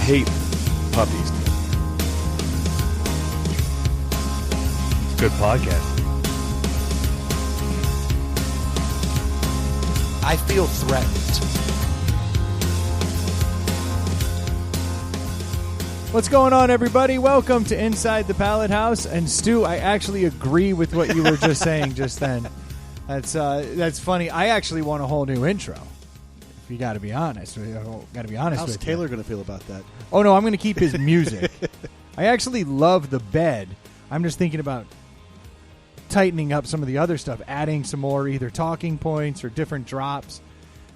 hate puppies. It's good podcast. I feel threatened. What's going on, everybody? Welcome to Inside the Pallet House. And Stu, I actually agree with what you were just saying just then. That's funny. I actually want a whole new intro. If you got to be honest, How's Taylor going to feel about that? Oh no, I'm going to keep his music. I actually love the bed. I'm just thinking about tightening up some of the other stuff, adding some more either talking points or different drops.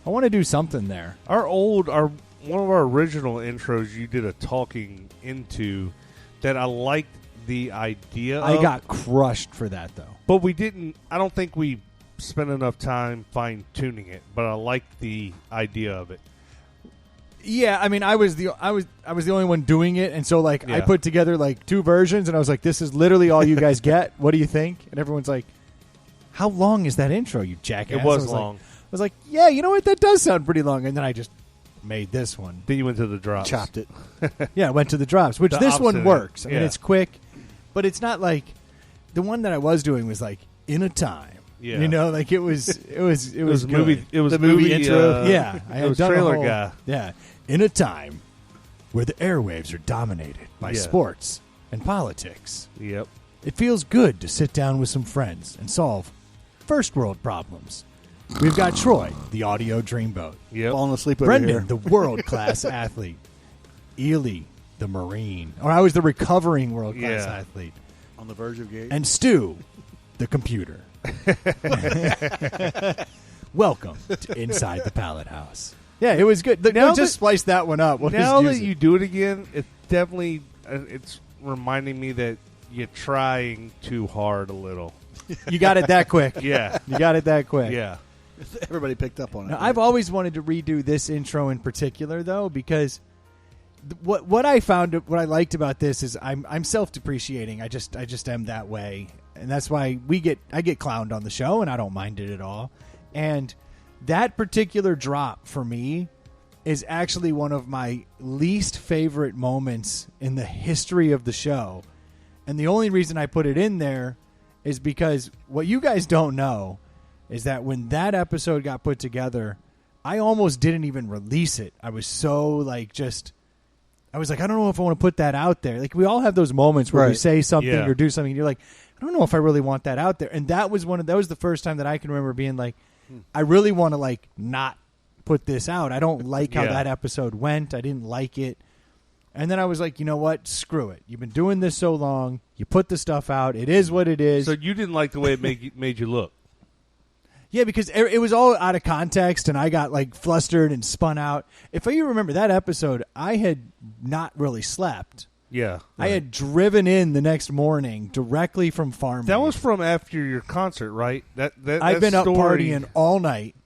I want to do something there. One of our original intros, you did a talking into that I liked the idea of. I got crushed for that, though. But we didn't, I don't think we spent enough time fine-tuning it, but I liked the idea of it. Yeah, I mean, I was the only one doing it, and so, like, Yeah. I put together, like, 2 versions, and I was like, this is literally all you guys get. What do you think? And everyone's like, how long is that intro, you jackass? It was I long. I was like, yeah, you know what? That does sound pretty long. And then I just made this one. Then you went to the drops. Chopped it. Yeah, I went to the drops, which The this one opposite. works. I mean, Yeah. it's quick, but it's not like the one that I was doing was like in a time. Yeah. You know, like it was It was good. movie. It was The movie intro. Yeah, I It had was done a trailer whole- guy. Yeah, in a time where the airwaves are dominated by Yeah. sports and politics, Yep. it feels good to sit down with some friends and solve first world problems. We've got Troy, the audio dreamboat. Yep. Falling asleep over Brendan, here. the world-class athlete. Ely, the Marine. Or I was the recovering world-class Yeah. athlete. On the verge of gate. And Stu, the computer. Welcome to Inside the Pallet House. Yeah, it was good. Now Just splice that one up. We'll Now just that use you it. do it again, it definitely it's reminding me that you're trying too hard a little. You got it that quick. Yeah. You got it that quick. Yeah. Everybody picked up on it. Now, I've always wanted to redo this intro in particular, though, because what I found, what I liked about this is I'm self-depreciating. I just am that way, and that's why I get clowned on the show, and I don't mind it at all. And that particular drop for me is actually one of my least favorite moments in the history of the show, and the only reason I put it in there is because what you guys don't know is that when that episode got put together, I almost didn't even release it. I was so I was like, I don't know if I want to put that out there. Like, we all have those moments where we Right. say something Yeah. or do something, and you're like, I don't know if I really want that out there. And that was the first time that I can remember being like, I really want to like not put this out. I don't like how Yeah. that episode went. I didn't like it. And then I was like, you know what? Screw it. You've been doing this so long. You put the stuff out. It is what it is. So you didn't like the way it made you look. Yeah, because it was all out of context, and I got like flustered and spun out. If you remember that episode, I had not really slept. Yeah. I had driven in the next morning directly from farming. That was from after your concert, right? I've been up partying all night,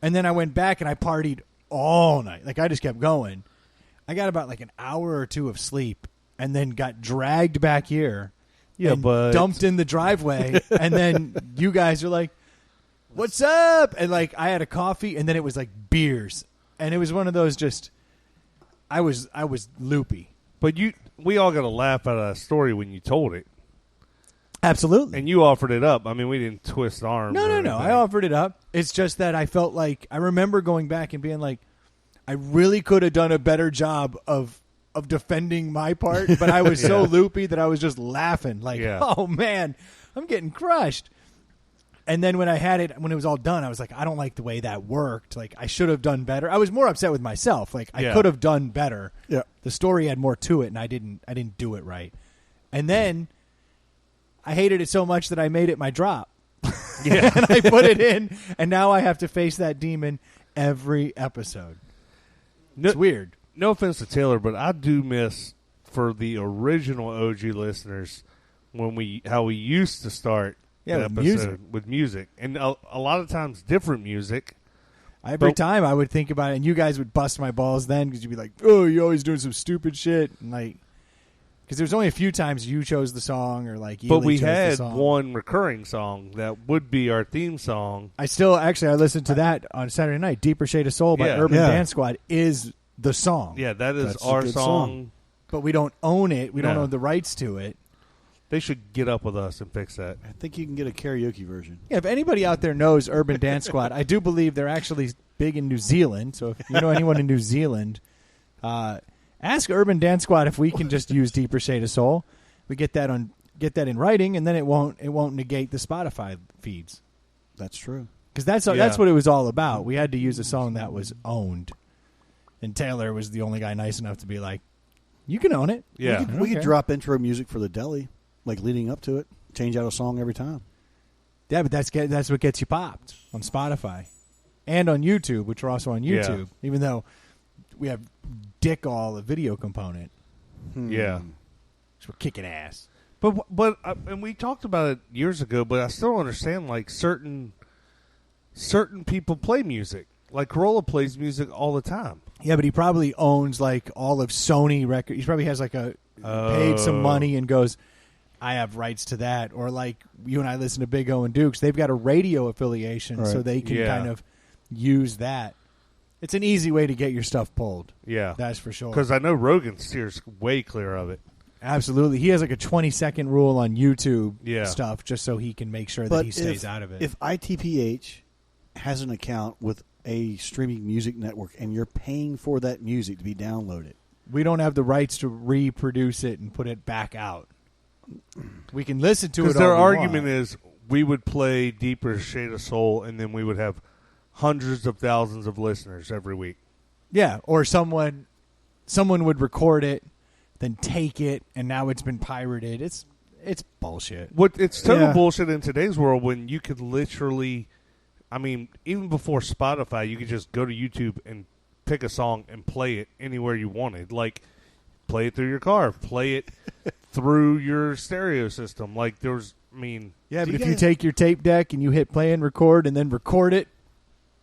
and then I went back and I partied all night. Like, I just kept going. I got about like an hour or 2 of sleep, and then got dragged back here. Yeah, and but dumped in the driveway, and then you guys are like, "What's up?" And like, I had a coffee, and then it was like beers, and it was one of those just. I was loopy. But we all got a laugh out of that story when you told it, Absolutely. and you offered it up. I mean, we didn't twist arms. No. or I anything. offered it up. It's just that I felt like I remember going back and being like, I really could have done a better job of defending my part, but I was so Yeah. loopy that I was just laughing like, Yeah. oh man, I'm getting crushed. And then when it was all done, I was like, I don't like the way that worked. Like, I should have done better. I was more upset with myself. Like, I Yeah. could have done better. Yeah. The story had more to it, and I didn't do it right. And then I hated it so much that I made it my drop. Yeah. And I put it in, and now I have to face that demon every episode. It's weird. No offense to Taylor, but I do miss, for the original OG listeners, how we used to start Yeah, the with episode music. with music, and a lot of times different music. Every time I would think about it, and you guys would bust my balls then because you'd be like, "Oh, you're always doing some stupid shit," and like, because there's only a few times you chose the song or like, But Ely we chose the had song. one recurring song that would be our theme song. I listened to that on Saturday night. "Deeper Shade of Soul" by Yeah. Urban Yeah. Dance Squad is the song. Yeah, that's a our good song. But we don't own it. We don't No. own the rights to it. They should get up with us and fix that. I think you can get a karaoke version. Yeah, if anybody out there knows Urban Dance Squad, I do believe they're actually big in New Zealand. So if you know anyone in New Zealand, ask Urban Dance Squad if we can just use Deeper Shade of Soul. We get that in writing, and then it won't negate the Spotify feeds. That's true. Because that's what it was all about. We had to use a song that was owned, and Taylor was the only guy nice enough to be like, "You can own it." Yeah. We could drop intro music for the deli, like leading up to it. Change out a song every time. Yeah, but that's what gets you popped on Spotify and on YouTube, which we're also on YouTube. Yeah. Even though we have dick all the video component, Yeah. so we're kicking ass. But and we talked about it years ago, but I still don't understand, like, certain people play music. Like Corolla plays music all the time. Yeah, but he probably owns like all of Sony records. He probably has like paid some money and goes, I have rights to that. Or like you and I listen to Big O and Dukes. They've got a radio affiliation, so they can kind of use that. It's an easy way to get your stuff pulled. Yeah. That's for sure. Because I know Rogan steers way clear of it. Absolutely. He has like a 20-second rule on YouTube stuff just so he can make sure that he stays out of it. If ITPH has an account with a streaming music network and you're paying for that music to be downloaded, we don't have the rights to reproduce it and put it back out. We can listen to it. Because their argument is we would play Deeper Shade of Soul and then we would have hundreds of thousands of listeners every week. Yeah, or someone would record it, then take it, and now it's been pirated. It's bullshit. It's total bullshit in today's world when you could literally, I mean, even before Spotify, you could just go to YouTube and pick a song and play it anywhere you wanted. Like, play it through your car, play it through your stereo system. Like, there's, I mean... Yeah, but if you take your tape deck and you hit play and record and then record it,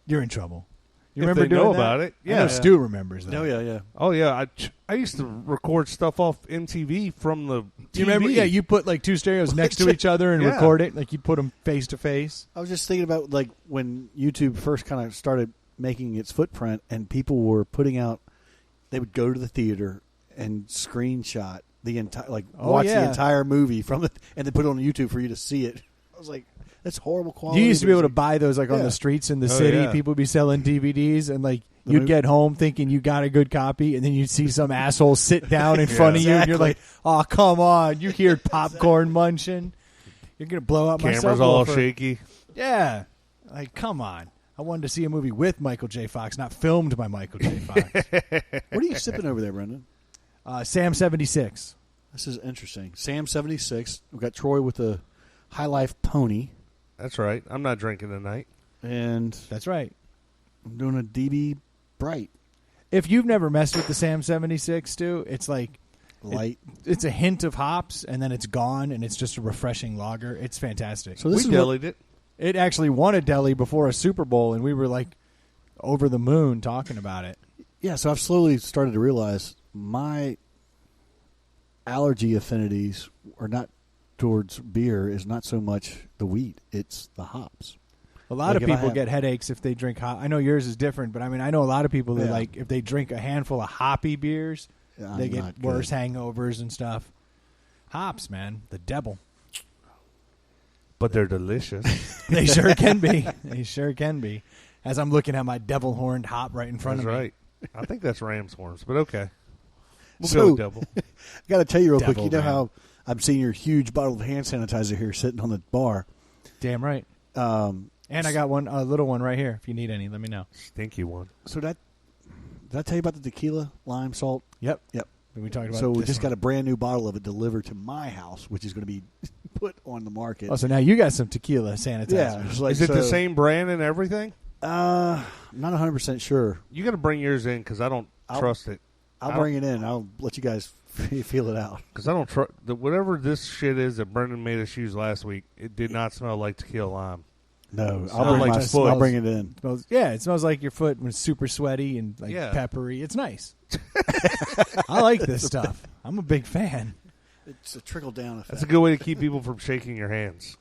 you're in trouble. You remember if they doing know that? About it. Yeah. I know Stu remembers that. Oh, yeah. Oh, yeah. I used to record stuff off MTV from the TV. Do you remember? Yeah, you put like two stereos next to each other and record it. Like you put them face to face. I was just thinking about like when YouTube first kind of started making its footprint and people were putting out, they would go to the theater and screenshot the entire, like watch the entire movie from it and then put it on YouTube for you to see it. I was like, that's horrible quality. You used to be able to buy those like on the streets in the city. Yeah. People would be selling DVDs and like you'd get home thinking you got a good copy and then you'd see some asshole sit down in front of you and you're like, oh, come on. You hear popcorn munching. You're going to blow out my subwoofer. Camera's all shaky. Yeah. Like, come on. I wanted to see a movie with Michael J. Fox, not filmed by Michael J. Fox. What are you sipping over there, Brendan? Sam 76. This is interesting. Sam 76. We've got Troy with a High Life Pony. That's right. I'm not drinking tonight. And that's right. I'm doing a DB Bright. If you've never messed with the Sam 76, Stu, it's like light. It's a hint of hops, and then it's gone, and it's just a refreshing lager. It's fantastic. So we delied it. It actually won a deli before a Super Bowl, and we were like over the moon talking about it. Yeah, so I've slowly started to realize my allergy affinities are not towards beer is not so much the wheat, it's the hops. A lot of people get headaches if they drink hop. I know yours is different, but I mean, I know a lot of people that like if they drink a handful of hoppy beers, they get worse hangovers and stuff. Hops, man, the devil. But they're delicious. They sure can be. They sure can be. As I'm looking at my devil-horned hop right in front of me. That's right. I think that's ram's horns, but okay. We'll go with devil. I got to tell you real Devil, quick, you know man. how I'm seeing your huge bottle of hand sanitizer here sitting on the bar. Damn right. And I got a little one right here. If you need any, let me know. Stinky one. So did I tell you about the tequila, lime, salt? Yep. Yep. We talked about so we this just one. got a brand new bottle of it delivered to my house, which is going to be put on the market. Oh, so now you got some tequila sanitizer. Yeah. Is it the same brand and everything? I'm not 100% sure. You got to bring yours in because I don't trust it. I'll bring it in. I'll let you guys feel it out. Because I don't trust whatever this shit is that Brendan made us use last week. It did not smell like tequila lime. No, I'll bring it in. It smells like your foot was super sweaty and peppery. It's nice. I like this stuff. I'm a big fan. It's a trickle down effect. That's a good way to keep people from shaking your hands.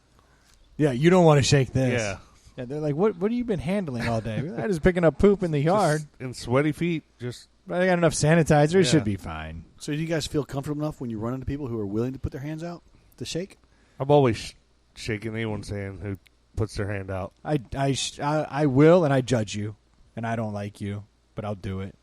Yeah, you don't want to shake this. Yeah. They're like, what have you been handling all day? I just picking up poop in the yard. And sweaty feet. Just But I got enough sanitizer. It Yeah. should be fine. So do you guys feel comfortable enough when you run into people who are willing to put their hands out to shake? I'm always shaking anyone's hand who puts their hand out. I will, and I judge you, and I don't like you, but I'll do it.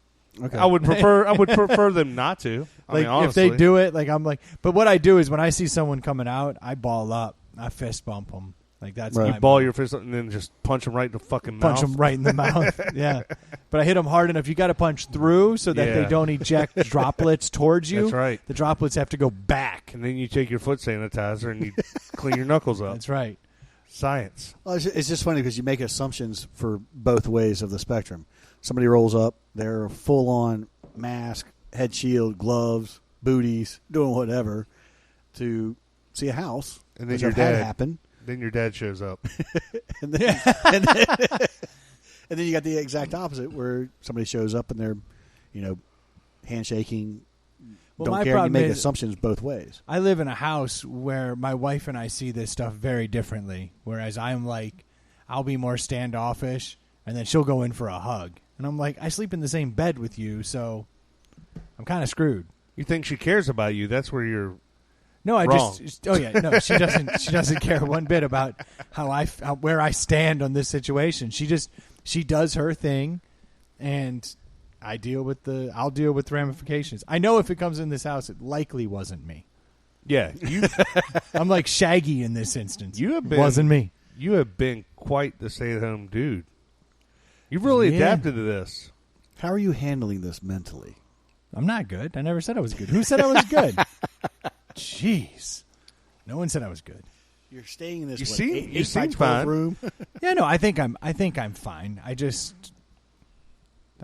Okay. I would prefer them not to. I Like mean, honestly. if they do it, like I'm like. But what I do is when I see someone coming out, I ball up, I fist bump them. Like that's Right. my you ball move. your fist up and then just punch them right in the fucking Punch mouth. them right in the mouth. Yeah, but I hit them hard enough. You got to punch through so that they Yeah. don't eject droplets towards you. That's right. The droplets have to go back. And then you take your foot sanitizer and you clean your knuckles up. That's right. Science. Well, it's just funny because you make assumptions for both ways of the spectrum. Somebody rolls up, they're full on mask, head shield, gloves, booties, doing whatever to see a house. And then which your I've had dad. happen. Then your dad shows up. And then, and then you got the exact opposite where somebody shows up and they're, handshaking. Well, Don't my care. You problem make is- assumptions both ways. I live in a house where my wife and I see this stuff very differently. Whereas I'm like, I'll be more standoffish, and then she'll go in for a hug. And I'm like, I sleep in the same bed with you, so I'm kind of screwed. You think she cares about you? That's where you're. No, I Wrong. just. Oh yeah, no, she doesn't. She doesn't care one bit about where I stand on this situation. She does her thing, and I'll deal with the ramifications. I know if it comes in this house, it likely wasn't me. Yeah, I'm like Shaggy in this instance. You have been- wasn't me. you have been quite the stay-at-home dude. You've really Yeah. adapted to this. How are you handling this mentally? I'm not good. I never said I was good. Who said I was good? Jeez, no one said I was good. You're staying in this You seem- eight you by seem 12 fine. room. Yeah, no, I think I'm fine. I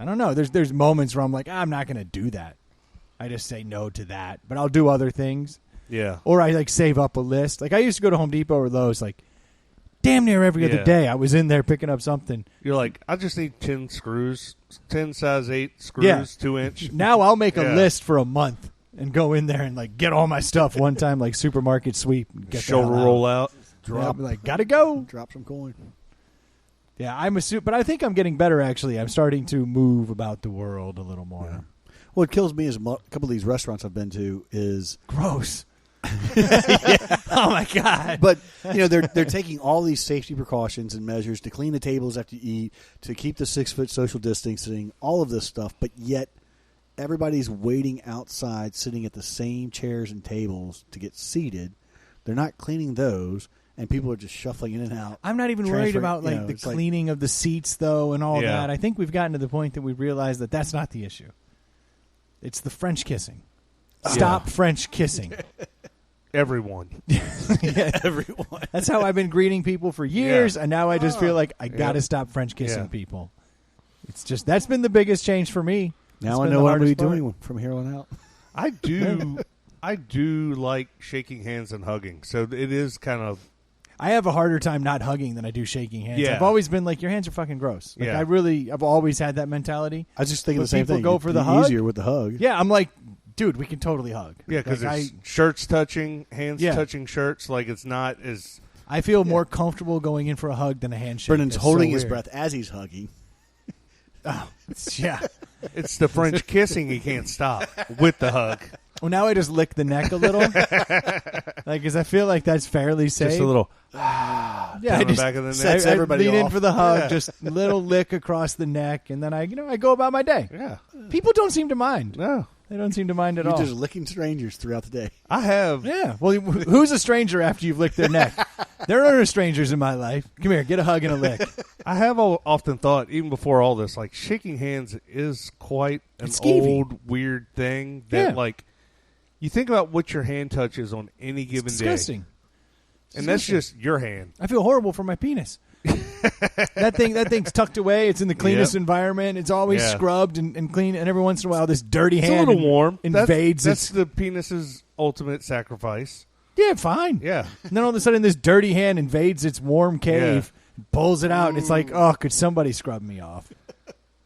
don't know. There's moments where I'm like, I'm not going to do that. I just say no to that, but I'll do other things. Yeah. Or I like save up a list. Like I used to go to Home Depot or Lowe's like damn near every other Yeah. day. I was in there picking up something. You're like, I just need 10 screws, 10 size 8 screws, Yeah. 2-inch. Now I'll make a Yeah. list for a month and go in there and like get all my stuff one time, like supermarket sweep. And get the Shoulder hell out. roll out. Yeah, I'll be like, gotta go. Drop some coin. Yeah, but I think I'm getting better. Actually, I'm starting to move about the world a little more. Yeah. What kills me is a couple of these restaurants I've been to is Gross. Oh my god. But they're taking all these safety precautions and measures to clean the tables after you eat, to keep the 6-foot social distancing, all of this stuff. But yet, everybody's waiting outside, sitting at the same chairs and tables to get seated. They're not cleaning those, and people are just shuffling in and out. I'm not even worried transferring- about like the it's like- cleaning of the seats though and all Yeah. that. I think we've gotten to the point that we realize that that's not the issue. It's the French kissing. Stop French kissing. Everyone. Everyone. That's how I've been greeting people for years, and now I just feel like I got to Yeah. stop French kissing Yeah. people. It's just that's been the biggest change for me. Now It's I been know the what I'm going to be hardest doing from here on out. I do like shaking hands and hugging. So it is kind of I have a harder time not hugging than I do shaking hands. Yeah. I've always been like, your hands are fucking gross. Like, Yeah. I've always had that mentality. I was just thinking But the same people thing. go It'd for the be hug? easier with the hug. Yeah, I'm like, dude, we can totally hug. yeah, because Like, it's shirts touching, hands Yeah. touching shirts. Like it's not as I feel more comfortable going in for a hug than a handshake. Brendan's It's holding so his weird. breath as he's hugging. Yeah. it's the French kissing he can't stop with the hug. Well, now I just lick the neck a little, like because I feel like that's fairly safe. Just a little yeah. down I the just back of the sets neck. I everybody lean in off. for the hug, Yeah. just little lick across the neck, and then I go about my day. Yeah. People don't seem to mind. No. They don't seem to mind at You're all. just licking strangers throughout the day. I have Yeah. Well, who's a stranger after you've licked their neck? There are no strangers in my life. Come here, get a hug and a lick. I have often thought, even before all this, like shaking hands is quite an It's skeevy. old, weird thing that, Yeah. like, you think about what your hand touches on any given It's day, disgusting. and that's just your hand. I feel horrible for my penis. that thing's tucked away. It's in the cleanest Yep. environment. It's always Yeah. scrubbed and clean. And every once in a while, this dirty It's a hand little warm. invades. That's its, the penis's ultimate sacrifice. yeah, fine. Yeah, And then all of a sudden, this dirty hand invades its warm cave, pulls it out, and it's like, oh, could somebody scrub me off?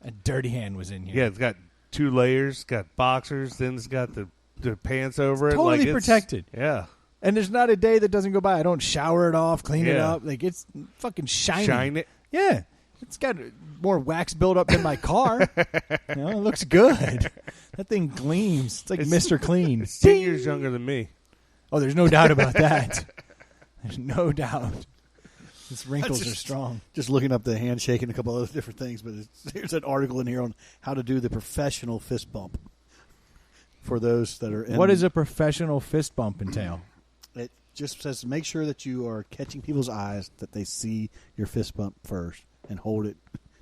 A dirty hand was in here. yeah. It's got 2 layers. Got boxers. Then it's got the pants over it. Totally Like, it's- protected. Yeah, And there's not a day that doesn't go by. I don't shower it off, clean it Yeah. up. Like, it's fucking shiny. shine it. Yeah. It's got more wax buildup than my car. It looks good. That thing gleams. It's like Mr. Clean. It's 10 years younger than me. Oh, there's no doubt about that. There's no doubt. Its wrinkles are strong. Just looking up the handshake and a couple other different things, but there's an article in here on how to do the professional fist bump for those that are in. What does a professional fist bump entail? It just says make sure that you are catching people's eyes, that they see your fist bump first, and hold it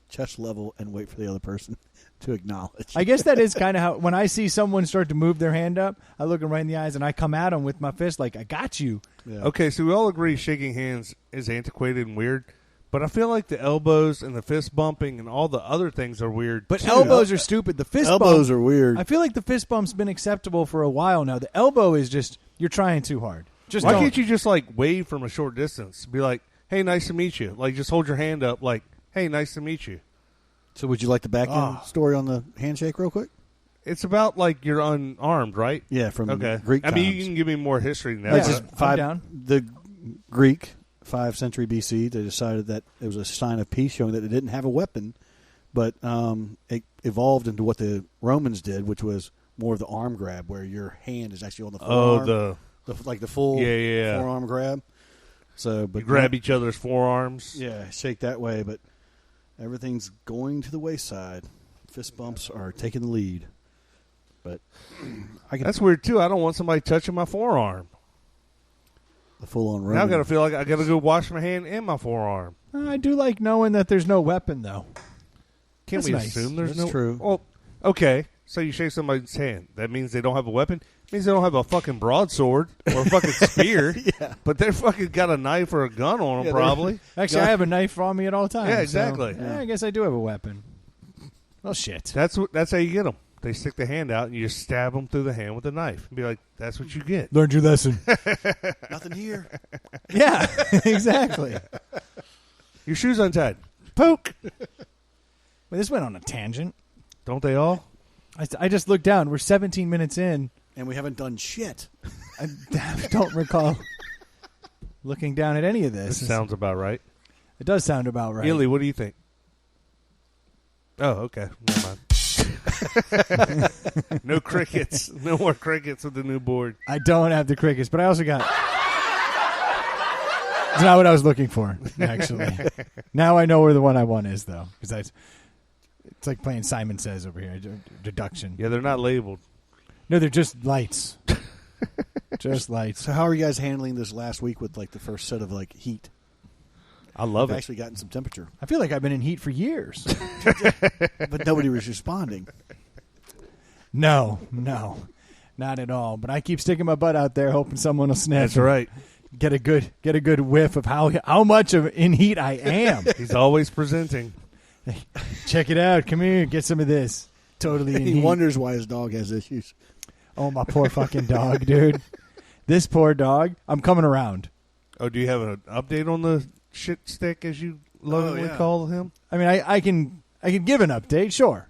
chest level and wait for the other person to acknowledge. I guess that is kind of how, when I see someone start to move their hand up, I look them right in the eyes and I come at them with my fist like, I got you. Yeah. Okay, so we all agree shaking hands is antiquated and weird, but I feel like the elbows and the fist bumping and all the other things are weird. But too. elbows are stupid. The fist Elbows bump, are weird. I feel like the fist bump's been acceptable for a while now. The elbow is just, you're trying too hard. Just Why don't. can't you just like wave from a short distance? Be like, hey, nice to meet you. Like just hold your hand up like, hey, nice to meet you. So would you like the back end story on the handshake real quick? It's about like you're unarmed, right? Yeah, from Okay. Greek I mean, times. you can give me more history than Yeah. that. It's just I'm down. The Greek, 5th century BC, they decided that it was a sign of peace, showing that they didn't have a weapon, but it evolved into what the Romans did, which was more of the arm grab, where your hand is actually on the forearm. Like the full forearm grab. So, but you grab each other's forearms. Yeah, shake that way, but everything's going to the wayside. Fist bumps are taking the lead. But That's weird too. I don't want somebody touching my forearm. The full-on Roman. Now I gotta feel like I gotta go wash my hand and my forearm. I do like knowing that there's no weapon, though. Can't That's we nice. assume there's That's no? true. Well, okay. So you shake somebody's hand. That means they don't have a weapon. It means they don't have a fucking broadsword or a fucking spear. Yeah. But they're fucking got a knife or a gun on them, Yeah, probably. Actually, I have a knife on me at all times. Yeah, so, exactly. I guess I do have a weapon. Well, shit. That's how you get them. They stick the hand out and you just stab them through the hand with a knife and be like, "That's what you get." Learned your lesson. Nothing here. Yeah, exactly. Your shoes untied. Poke. Well, this went on a tangent. Don't they all? I just looked down. We're 17 minutes in. And we haven't done shit. I don't recall looking down at any of this. This sounds about right. It does sound about right. Ely, what do you think? Oh, okay. Never mind. No crickets. No more crickets with the new board. I don't have the crickets, but I also got... It's not what I was looking for, actually. Now I know where the one I want is, though. Because it's like playing Simon Says over here. Deduction. Yeah, they're not labeled. No, they're just lights. Just lights. So how are you guys handling this last week with like the first set of like heat? I love We've it. actually gotten some temperature. I feel like I've been in heat for years. But nobody was responding. No, not at all. But I keep sticking my butt out there, hoping someone will sniff. That's right. Get a good whiff of how much of in heat I am. He's always presenting. Check it out. Come here. Get some of this. Totally in He heat. wonders why his dog has issues. Oh, my poor fucking dog, dude. This poor dog. I'm coming around. Oh, do you have an update on the shit stick, as you lovingly yeah. call him? I mean, I can give an update, sure.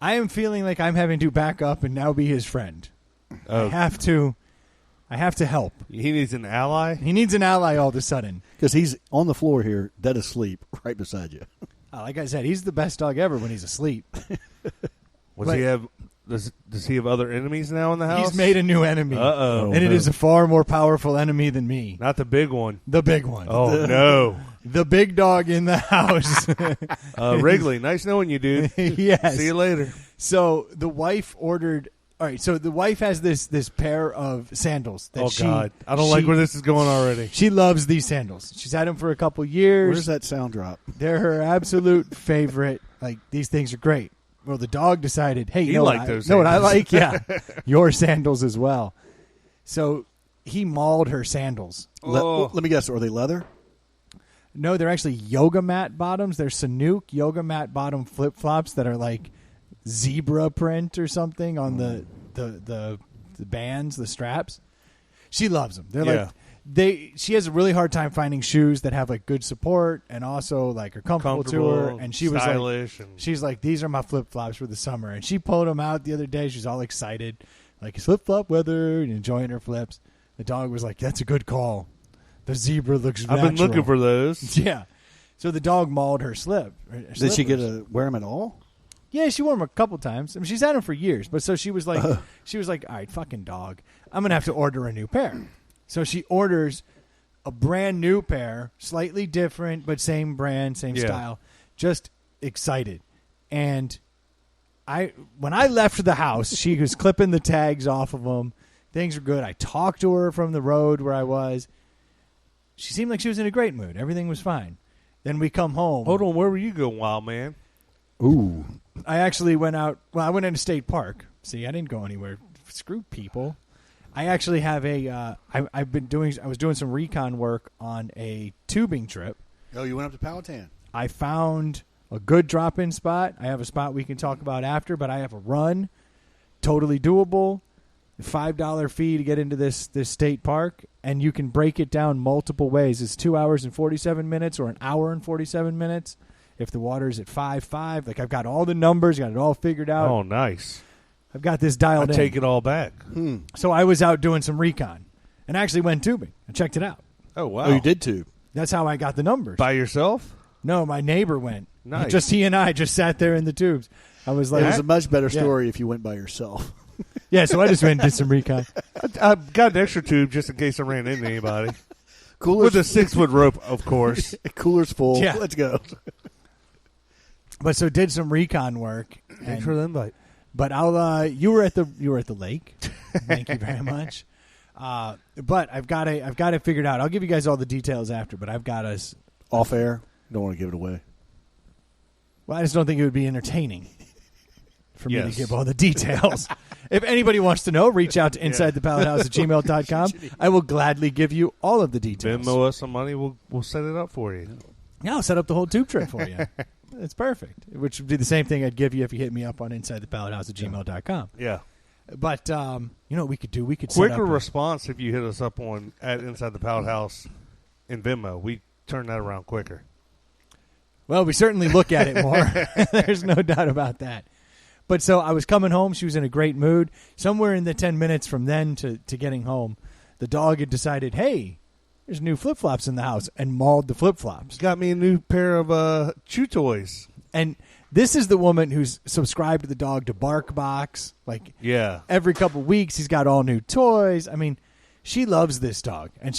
I am feeling like I'm having to back up and now be his friend. Oh, I have to help. he needs an ally? He needs an ally all of a sudden. Because he's on the floor here, dead asleep, right beside you. Like I said, he's the best dog ever when he's asleep. Does he have other enemies now in the house? He's made a new enemy. Uh-oh. And it is a far more powerful enemy than me. Not the big one. The big one. Oh, no. The big dog in the house. Wrigley, nice knowing you, dude. Yes. See you later. So the wife ordered... All right, so the wife has this pair of sandals. That God. I don't like where this is going already. She loves these sandals. She's had them for a couple years. Where's that sound drop? They're her absolute favorite. Like, these things are great. Well, the dog decided, hey, He you know liked what those know what I sandals. like? Yeah. Your sandals as well. So he mauled her sandals. Oh. Let me guess. Are they leather? No, they're actually yoga mat bottoms. They're Sanook yoga mat bottom flip-flops that are like zebra print or something on the bands, the straps. She loves them. They're Yeah. like she has a really hard time finding shoes that have like good support and also like are comfortable to her. And she was stylish like, she's like, these are my flip flops for the summer. And she pulled them out the other day. She's all excited, like it's flip flop weather and enjoying her flips. The dog was like, that's a good call. The zebra looks I've been natural. looking for those. Yeah. So the dog mauled her slip. Did she get to wear them at all? Yeah, she wore them a couple times. I mean, she's had them for years. But so she was like, all right, fucking dog, I'm gonna have to order a new pair. So she orders a brand new pair, slightly different, but same brand, same style. Just excited. And when I left the house, she was clipping the tags off of them. Things were good. I talked to her from the road where I was. She seemed like she was in a great mood. Everything was fine. Then we come home. Hold on, where were you going, wild man? Ooh. I actually went out. Well, I went into State Park. See, I didn't go anywhere. Screw people. I actually have I was doing some recon work on a tubing trip. Oh, you went up to Powhatan. I found a good drop-in spot. I have a spot we can talk about after, but I have a run. Totally doable. $5 fee to get into this state park, and you can break it down multiple ways. It's 2 hours and 47 minutes or an hour and 47 minutes if the water's at 5.5. Like, I've got all the numbers, got it all figured out. Oh, nice. I've got this dialed in. I take it all back. So I was out doing some recon and actually went tubing and checked it out. Oh, wow. Oh, you did too. That's how I got the numbers. By yourself? No, my neighbor went. Nice. Just he and I just sat there in the tubes. I was like, It was a much better story if you went by yourself. yeah, so I just went and did some recon. I've got an extra tube just in case I ran into anybody. Cooler's With a 6-foot rope, of course. Cooler's full. Yeah. Let's go. But so did some recon work. Thanks for the invite. But you were at the lake. Thank you very much. But I've got it figured out. I'll give you guys all the details after. But I've got us Off air. Don't want to give it away. Well, I just don't think it would be entertaining for me to Yes. give all the details. If anybody wants to know, reach out to insidethepallethouse@gmail.com. I will gladly give you all of the details. Venmo us some money. We'll set it up for you. Yeah, I'll set up the whole tube trip for you. It's perfect. Which would be the same thing I'd give you if you hit me up on insidethepallethouse@gmail.com. Yeah. But, you know what we could do? We could Quicker set up response if you hit us up at Inside the Pallet House in Venmo. We turn that around quicker. Well, we certainly look at it more. There's no doubt about that. But so I was coming home. She was in a great mood. Somewhere in the 10 minutes from then to getting home, the dog had decided, hey, there's new flip-flops in the house, and mauled the flip-flops. Got me a new pair of chew toys. And this is the woman who's subscribed to the dog to BarkBox. Like, Yeah. every couple weeks, he's got all new toys. I mean, she loves this dog. And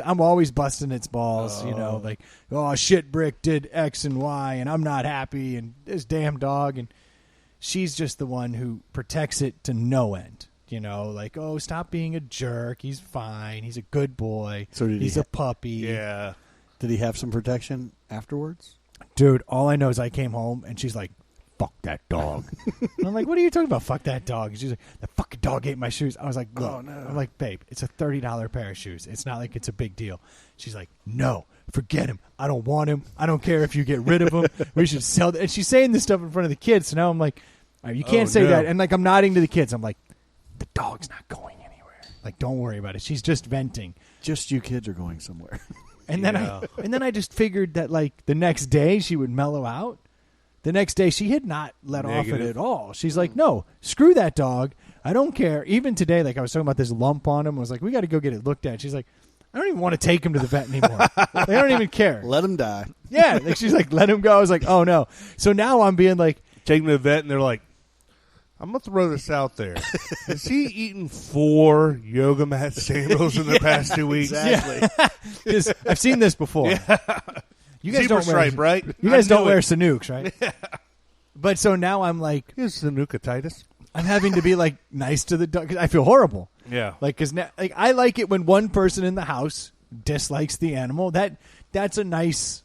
I'm always busting its balls, you know, like, oh, shit, Brick did X and Y, and I'm not happy, and this damn dog. And she's just the one who protects it to no end. You know, like, oh, stop being a jerk. He's fine. He's a good boy. So he's a puppy. Yeah. Did he have some protection afterwards? Dude, all I know is I came home, and she's like, fuck that dog. And I'm like, what are you talking about, fuck that dog? And she's like, the fucking dog ate my shoes. I was like, look. Oh, no. I'm like, babe, it's a $30 pair of shoes. It's not like it's a big deal. She's like, no, forget him. I don't want him. I don't care if you get rid of him. We should sell them. And she's saying this stuff in front of the kids. So now I'm like, all right, you can't say that. And like, I'm nodding to the kids. I'm like, the dog's not going anywhere. Like, don't worry about it. She's just venting. Just you kids are going somewhere. And then I just figured that like the next day she would mellow out. The next day she had not let off it at all. She's like, no, screw that dog. I don't care. Even today, like I was talking about this lump on him. I was like, we got to go get it looked at. She's like, I don't even want to take him to the vet anymore. Like, I don't even care. Let him die. Yeah. Like she's like, let him go. I was like, oh no. So now I'm being like, Take him to the vet, and they're like, I'm going to throw this out there. Has he eaten 4 yoga mat sandals in the past 2 weeks? Exactly. yeah. I've seen this before. You guys Zebra don't stripe, wear, right? You guys I don't knew wear it. Sanooks, right? Yeah. But so now I'm like, Here's Sanukatitis. I'm having to be like nice to the dog because I feel horrible. Yeah. Like, because like, I like it when one person in the house dislikes the animal. That's a nice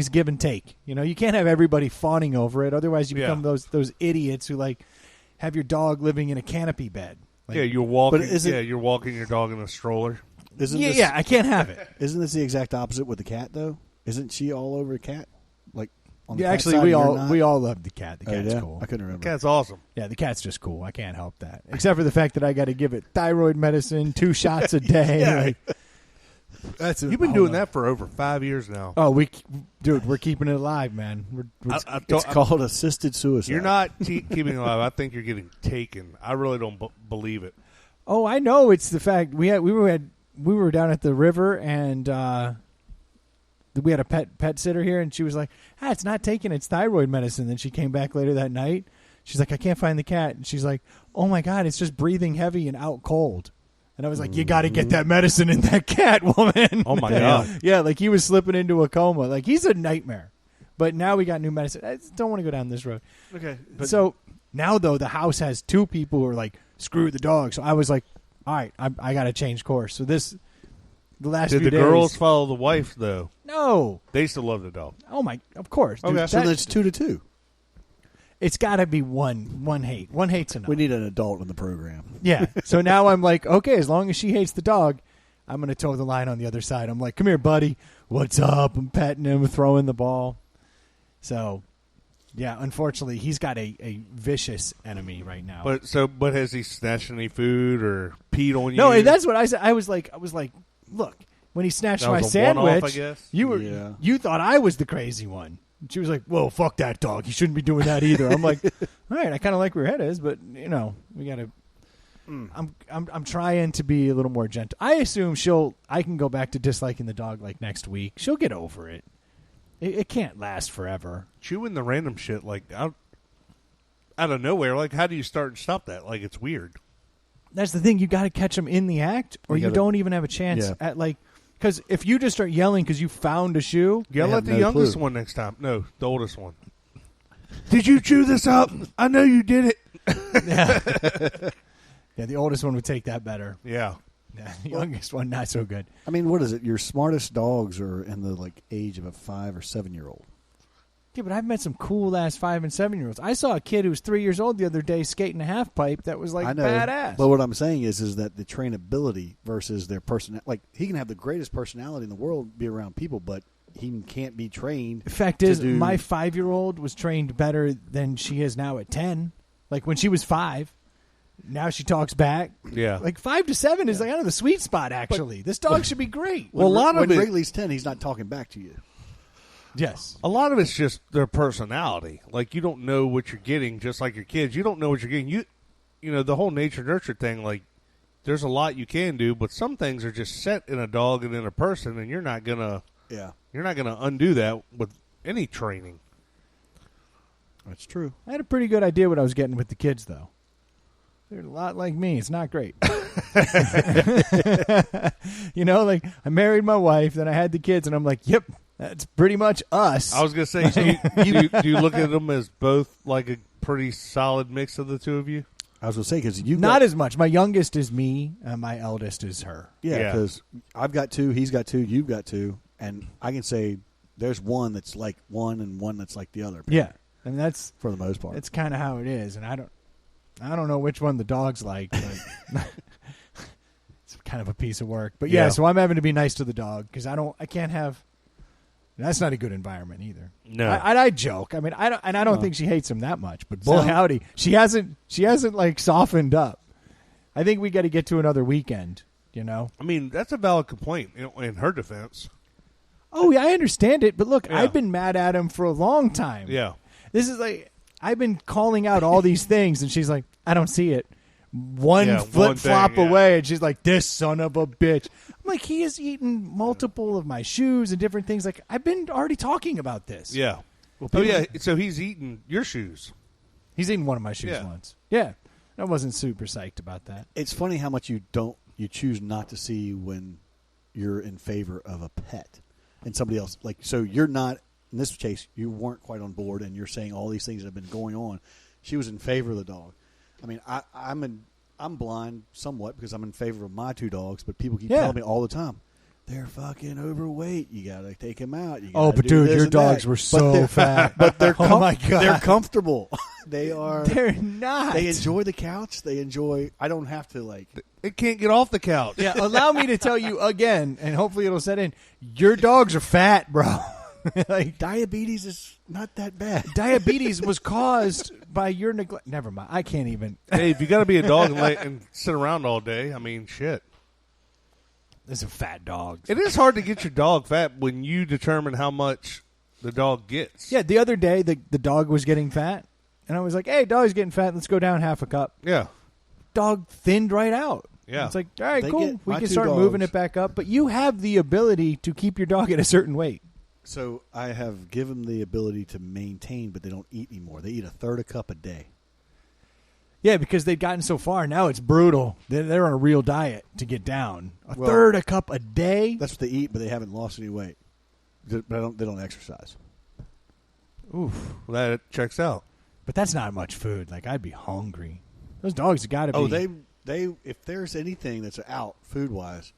give and take. You know, you can't have everybody fawning over it. Otherwise, you become those idiots who like have your dog living in a canopy bed. Like, Yeah, you're walking. But You're walking your dog in a stroller. Yeah, I can't have it. Isn't this the exact opposite with the cat though? Isn't she all over the cat? Like on the Yeah, cat actually, side, we you're all not? we all love the cat. The Oh, cat's yeah? cool. I couldn't remember. Cat's awesome. Yeah, the cat's just cool. I can't help that. Except for the fact that I got to give it thyroid medicine, 2 shots a day. Yeah. Like, that's You've been doing that for over 5 years now. Oh, we're keeping it alive, man. It's called assisted suicide. You're not keeping it alive. I think you're getting taken. I really don't believe it. Oh, I know. It's the fact we were down at the river and we had a pet sitter here, and she was like, it's not taking its thyroid medicine. Then she came back later that night. She's like, I can't find the cat. And she's like, oh, my God, it's just breathing heavy and out cold. And I was like, you got to get that medicine in that cat, woman. Oh, my God. Yeah, like he was slipping into a coma. Like he's a nightmare. But now we got new medicine. I just don't want to go down this road. Okay. So now, though, the house has 2 people who are like, screw the dog. So I was like, all right, I got to change course. So the last few days. Did the girls follow the wife, though? No. They still love the dog. Oh, of course. Okay. Dude, So that's 2-2. It's got to be one hate. One hate's enough. We need an adult in the program. Yeah. So now I'm like, okay, as long as she hates the dog, I'm going to toe the line on the other side. I'm like, come here, buddy. What's up? I'm petting him, throwing the ball. So, yeah, unfortunately, he's got a vicious enemy right now. But has he snatched any food or peed on you? No, and that's what I said. I was like, look, when he snatched my sandwich, I guess. you thought I was the crazy one. And she was like, "Whoa, fuck that dog. He shouldn't be doing that either." I'm like, "All right, I kind of like where her head is, but we got to." I'm trying to be a little more gentle. I assume I can go back to disliking the dog like next week. She'll get over it. It can't last forever. Chewing the random shit like out of nowhere. Like, how do you start and stop that? Like, it's weird. That's the thing. You got to catch them in the act, or you don't even have a chance at like. Because if you just start yelling because you found a shoe, yell at the youngest one next time. No, the oldest one. Did you chew this up? I know you did it. Yeah, the oldest one would take that better. Yeah. The youngest one, not so good. I mean, what is it? Your smartest dogs are in the age of a 5 or 7 year old. Yeah, but I've met some cool ass 5 and 7 year olds. I saw a kid who was 3 years old the other day skating a half pipe that was like I know, badass. But what I'm saying is that the trainability versus their personality. Like, he can have the greatest personality in the world, be around people, but he can't be trained. The fact is, my 5-year-old was trained better than she is now at 10. Like when she was 5. Now she talks back. Yeah. Like 5 to 7 is like the sweet spot, actually. This dog should be great. When Wrigley's 10, he's not talking back to you. Yes. A lot of it's just their personality. Like, you don't know what you're getting, just like your kids. You don't know what you're getting. You know, the whole nature-nurture thing, like, there's a lot you can do, but some things are just set in a dog and in a person, and you're not gonna undo that with any training. That's true. I had a pretty good idea what I was getting with the kids, though. They're a lot like me. It's not great. Like, I married my wife, then I had the kids, and I'm like, yep, that's pretty much us. I was going to say, do you look at them as both like a pretty solid mix of the two of you? I was going to say, because not as much. My youngest is me, and my eldest is her. Yeah, because I've got 2, he's got 2, you've got 2, and I can say there's one that's like one and one that's like the other. Yeah, and that's for the most part. That's kind of how it is, and I don't know which one the dog's like, but it's kind of a piece of work. But yeah, so I'm having to be nice to the dog because I can't have. That's not a good environment either. No, I joke. I mean, I don't think she hates him that much. But boy, howdy, she hasn't like softened up. I think we got to get to another weekend. I mean, that's a valid complaint in her defense. Oh yeah, I understand it, but look, I've been mad at him for a long time. Yeah, this is like I've been calling out all these things, and she's like, I don't see it. One flip-flop away, and she's like, this son of a bitch. I'm like, he has eaten multiple of my shoes and different things. Like, I've been already talking about this. Yeah. Well, so he's eaten your shoes. He's eaten one of my shoes once. Yeah. I wasn't super psyched about that. It's funny how much you choose not to see when you're in favor of a pet and somebody else. Like, so you're not, in this case, you weren't quite on board, and you're saying all these things that have been going on. She was in favor of the dog. I mean, I'm blind somewhat because I'm in favor of my 2 dogs, but people keep telling me all the time, they're fucking overweight. You got to take them out. But dude, your dogs were so fat. But they're oh my God. They're comfortable. They are. They're not. They enjoy the couch. I don't have to like. It can't get off the couch. Yeah, allow me to tell you again, and hopefully it'll set in. Your dogs are fat, bro. Like, diabetes is not that bad. Diabetes was caused by your neglect. Never mind. I can't even. Hey, if you got to be a dog and sit around all day, I mean, shit. There's a fat dog. It is hard to get your dog fat when you determine how much the dog gets. Yeah, the other day the dog was getting fat, and I was like, hey, dog's getting fat. Let's go down half a cup. Yeah. Dog thinned right out. Yeah. It's like, all right, cool. We can start moving it back up. But you have the ability to keep your dog at a certain weight. So I have given the ability to maintain, but they don't eat anymore. They eat a third a cup a day. Yeah, because they've gotten so far. Now it's brutal. They're on a real diet to get down. A third a cup a day? That's what they eat, but they haven't lost any weight. But they don't exercise. Oof. Well, that checks out. But that's not much food. Like, I'd be hungry. Those dogs have got to be. Oh, they if there's anything that's out food-wise,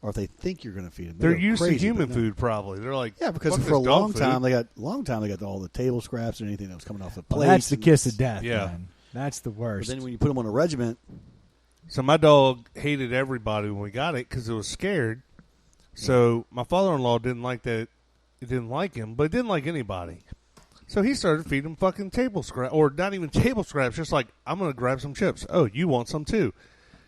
or if they think you're going to feed them, they're used to human food. Probably they're like, yeah, because for a long time they got all the table scraps and anything that was coming off the plate. That's the kiss of death. Yeah, man. That's the worst. But then when you put them on a regiment, so my dog hated everybody when we got it because it was scared. So my father-in-law didn't like that. He didn't like him, but he didn't like anybody. So he started feeding him fucking table scraps, or not even table scraps, just like, I'm going to grab some chips. Oh, you want some too?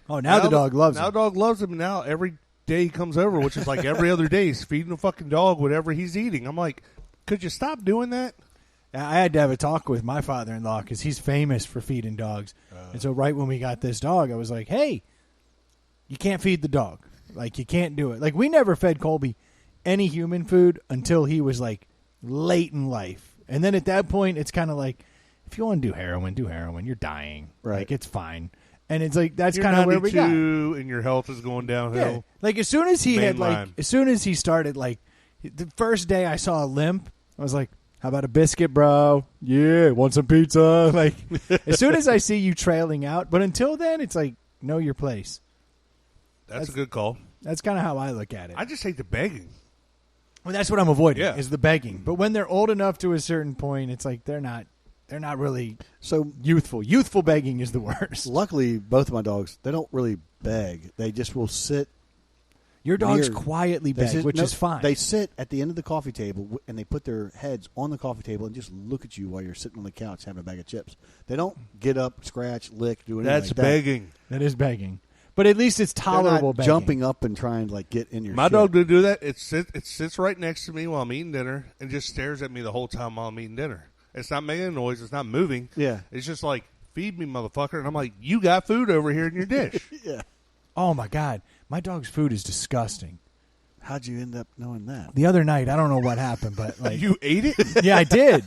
Oh, now the dog loves him. Now the dog loves him. Now every day he comes over, which is like every other day, he's feeding the fucking dog whatever he's eating. I'm like, could you stop doing that? I had to have a talk with my father-in-law because he's famous for feeding dogs. And so right when we got this dog, I was like, hey, you can't feed the dog. Like, you can't do it. Like, we never fed Colby any human food until he was, like, late in life. And then at that point, it's kind of like, if you want to do heroin, do heroin. You're dying. Right. Like, it's fine. And it's like, that's kind of where we got. And your health is going downhill. Yeah. Like, as soon as he as soon as he started, like, the first day I saw a limp, I was like, how about a biscuit, bro? Yeah, want some pizza? Like, as soon as I see you trailing out, but until then, it's like, know your place. That's a good call. That's kind of how I look at it. I just hate the begging. Well, that's what I'm avoiding, Yeah. is the begging. But when they're old enough to a certain point, it's like they're not really so youthful. Youthful begging is the worst. Luckily, both of my dogs, they don't really beg. They just will sit. Your dogs quietly beg, which is fine. They sit at the end of the coffee table, and they put their heads on the coffee table and just look at you while you're sitting on the couch having a bag of chips. They don't get up, scratch, lick, do anything That's like that. begging. That is begging. But at least it's tolerable begging. Jumping up and trying to, like, get in your My shit. dog did do that. It sits right next to me while I'm eating dinner and just stares at me the whole time while I'm eating dinner. It's not making a noise. It's not moving. Yeah. It's just like, feed me, motherfucker. And I'm like, you got food over here in your dish. Yeah. Oh, my God. My dog's food is disgusting. How'd you end up knowing that? The other night, I don't know what happened, but like You ate it? yeah, I did.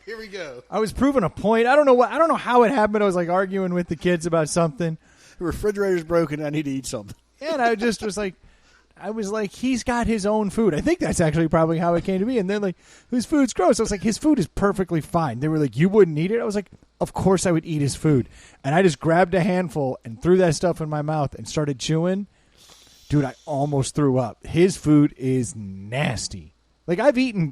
Here we go. I was proving a point. I don't know how it happened. I was like arguing with the kids about something. The refrigerator's broken. I need to eat something. And I just was like, he's got his own food. I think that's actually probably how it came to me. And then like, his food's gross. I was like, his food is perfectly fine. They were like, you wouldn't eat it? I was like, of course I would eat his food. And I just grabbed a handful and threw that stuff in my mouth and started chewing. Dude, I almost threw up. His food is nasty. Like,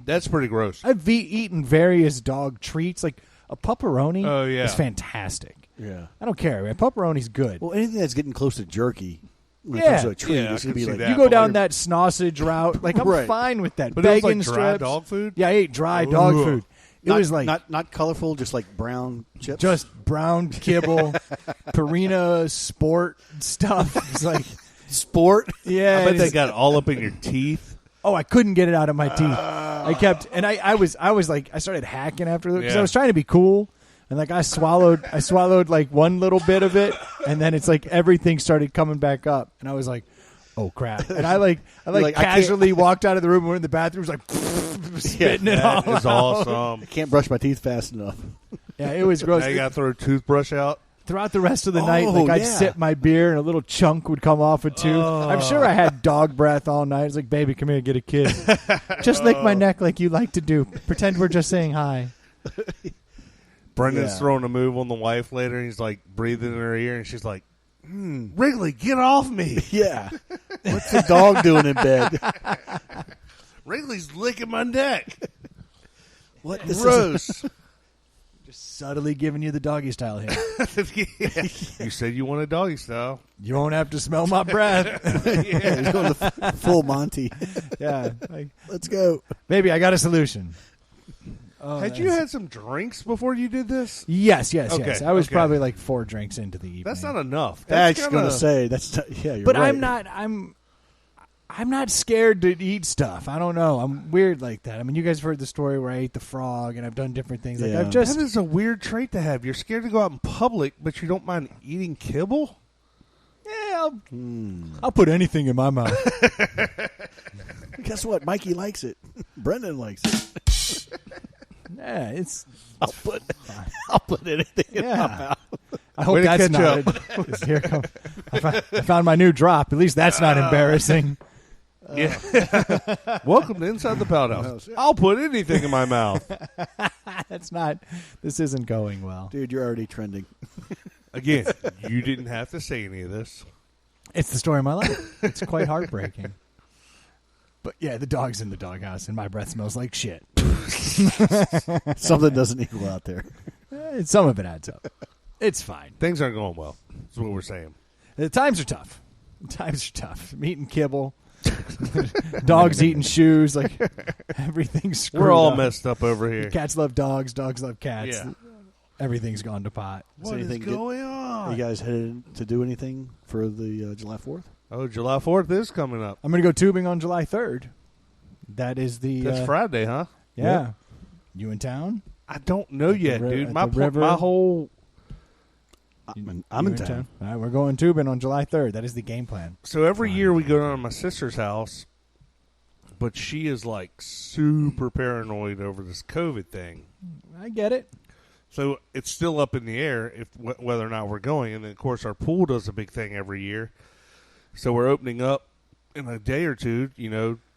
That's pretty gross. I've eaten various dog treats. Like, a pepperoni is fantastic. Yeah. I don't care, man. Pepperoni's good. Well, anything that's getting close to jerky, when it comes to a treat, Yeah, it's I going to be can like see You go down that sausage route. Like, I'm Right. fine with that. But it was Bacon like dry strips. dog food? Yeah, I ate dry dog Ugh. food. It was like not colorful, just like brown chips. just brown kibble, Purina Sport stuff. It's like sport. yeah. I bet it they is- got all up in your teeth. Oh, I couldn't get it out of my teeth. I kept, and I was like, I started hacking after because I was trying to be cool, and like I swallowed like one little bit of it, and then it's like everything started coming back up, and I was like, oh crap, and I casually walked out of the room, and we're in the bathroom, like spitting it all That is out. awesome. I can't brush my teeth fast enough. Yeah, it was gross. Now you got to throw a toothbrush out. Throughout the rest of the night, like I'd sip my beer and a little chunk would come off a tooth. I'm sure I had dog breath all night. It's like, baby, come here, get a kiss. Just lick my neck like you like to do. Pretend we're just saying hi. Brendan's throwing a move on the wife later, and he's like breathing in her ear, and she's like, Wrigley, get off me. Yeah. What's the dog doing in bed? Wrigley's licking my neck. What? This Gross. Just subtly giving you the doggy style here. You said you want a doggy style. You won't have to smell my breath. He's going to full Monty. Yeah. Like, Let's go. baby, I got a solution. Had you had some drinks before you did this? Yes. Okay, I was okay. probably like 4 drinks into the evening. That's not enough. I That's was going to say, you're But right. I'm not scared to eat stuff. I don't know. I'm weird like that. I mean, you guys have heard the story where I ate the frog and I've done different things. Like Yeah. I've just That is a weird trait to have. You're scared to go out in public, but you don't mind eating kibble? yeah, I'll put anything in my mouth. Guess what? Mikey likes it. Brendan likes it. Yeah, it's I'll put anything in my mouth. I hope Way to that's catch not. Here comes. I found my new drop. At least that's not embarrassing. Yeah. Welcome to Inside the Pout House. I'll put anything in my mouth. That's not. This isn't going well. Dude, you're already trending. Again, you didn't have to say any of this. It's the story of my life. It's quite heartbreaking. But yeah, the dog's in the doghouse, and my breath smells like shit. Something doesn't equal out there. Some of it adds up. It's fine. Things aren't going well. That's what we're saying. The times are tough. I'm eating kibble. Dogs eating shoes. Like everything's screwed We're all up. messed up over here. Cats love dogs. Dogs love cats. Yeah. Everything's gone to pot. What is going on? Are you guys headed to do anything for the July 4th? Oh, July 4th is coming up. I'm going to go tubing on July 3rd. That is the... That's Friday, huh? Yeah. You in town? I don't know yet, dude. My river? whole... I'm in town. All right, we're going tubing on July 3rd. That is the game plan. So every year we go down to my sister's house, but she is like super paranoid over this COVID thing. I get it. So it's still up in the air whether or not we're going. And then, of course, our pool does a big thing every year. So we're opening up in a day or two,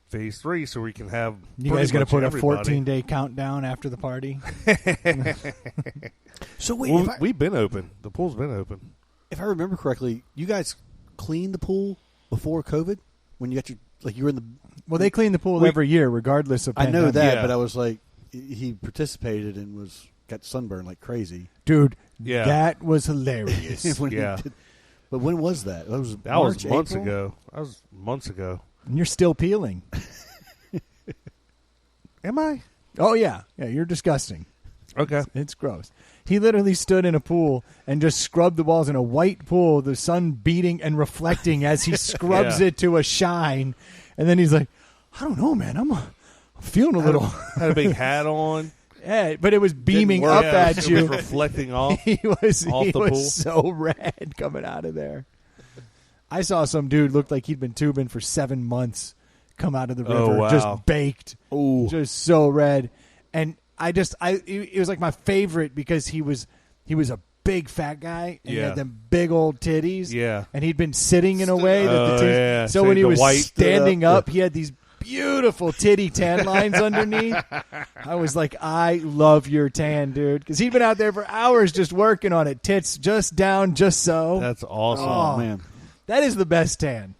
phase 3, so we can have. You guys going to put a 14-day countdown after the party? So wait, we've been open. The pool's been open. If I remember correctly, you guys cleaned the pool before COVID when you got you were in the. Well, they clean the pool every year, regardless of. I know pandemic. that, Yeah. but I was like, he participated and got sunburned like crazy. Dude. Yeah. That was hilarious. Yeah. But when was that? That was Months April? ago. That was months ago. And you're still peeling. Am I? Oh yeah, you're disgusting. Okay. It's gross. He literally stood in a pool and just scrubbed the walls in a white pool, the sun beating and reflecting as he scrubs Yeah. it to a shine. And then he's like, I don't know, man. I'm feeling a little. Had a big hat on. Yeah, but it was beaming Didn't work. up Yeah, at it you. was reflecting off. He was off the pool. so red coming out of there. I saw some dude looked like he'd been tubing for 7 months come out of the river, Oh, wow. just baked, Ooh. just so red. And it was like my favorite because he was a big fat guy and he Yeah. had them big old titties. Yeah. And he'd been sitting in a way that the titties. yeah. So So when he the was white standing up. up, he had these beautiful titty tan lines underneath. I was like, I love your tan, dude. Because he'd been out there for hours just working on it. Tits just down, just so. That's awesome. Oh, man. That is the best tan.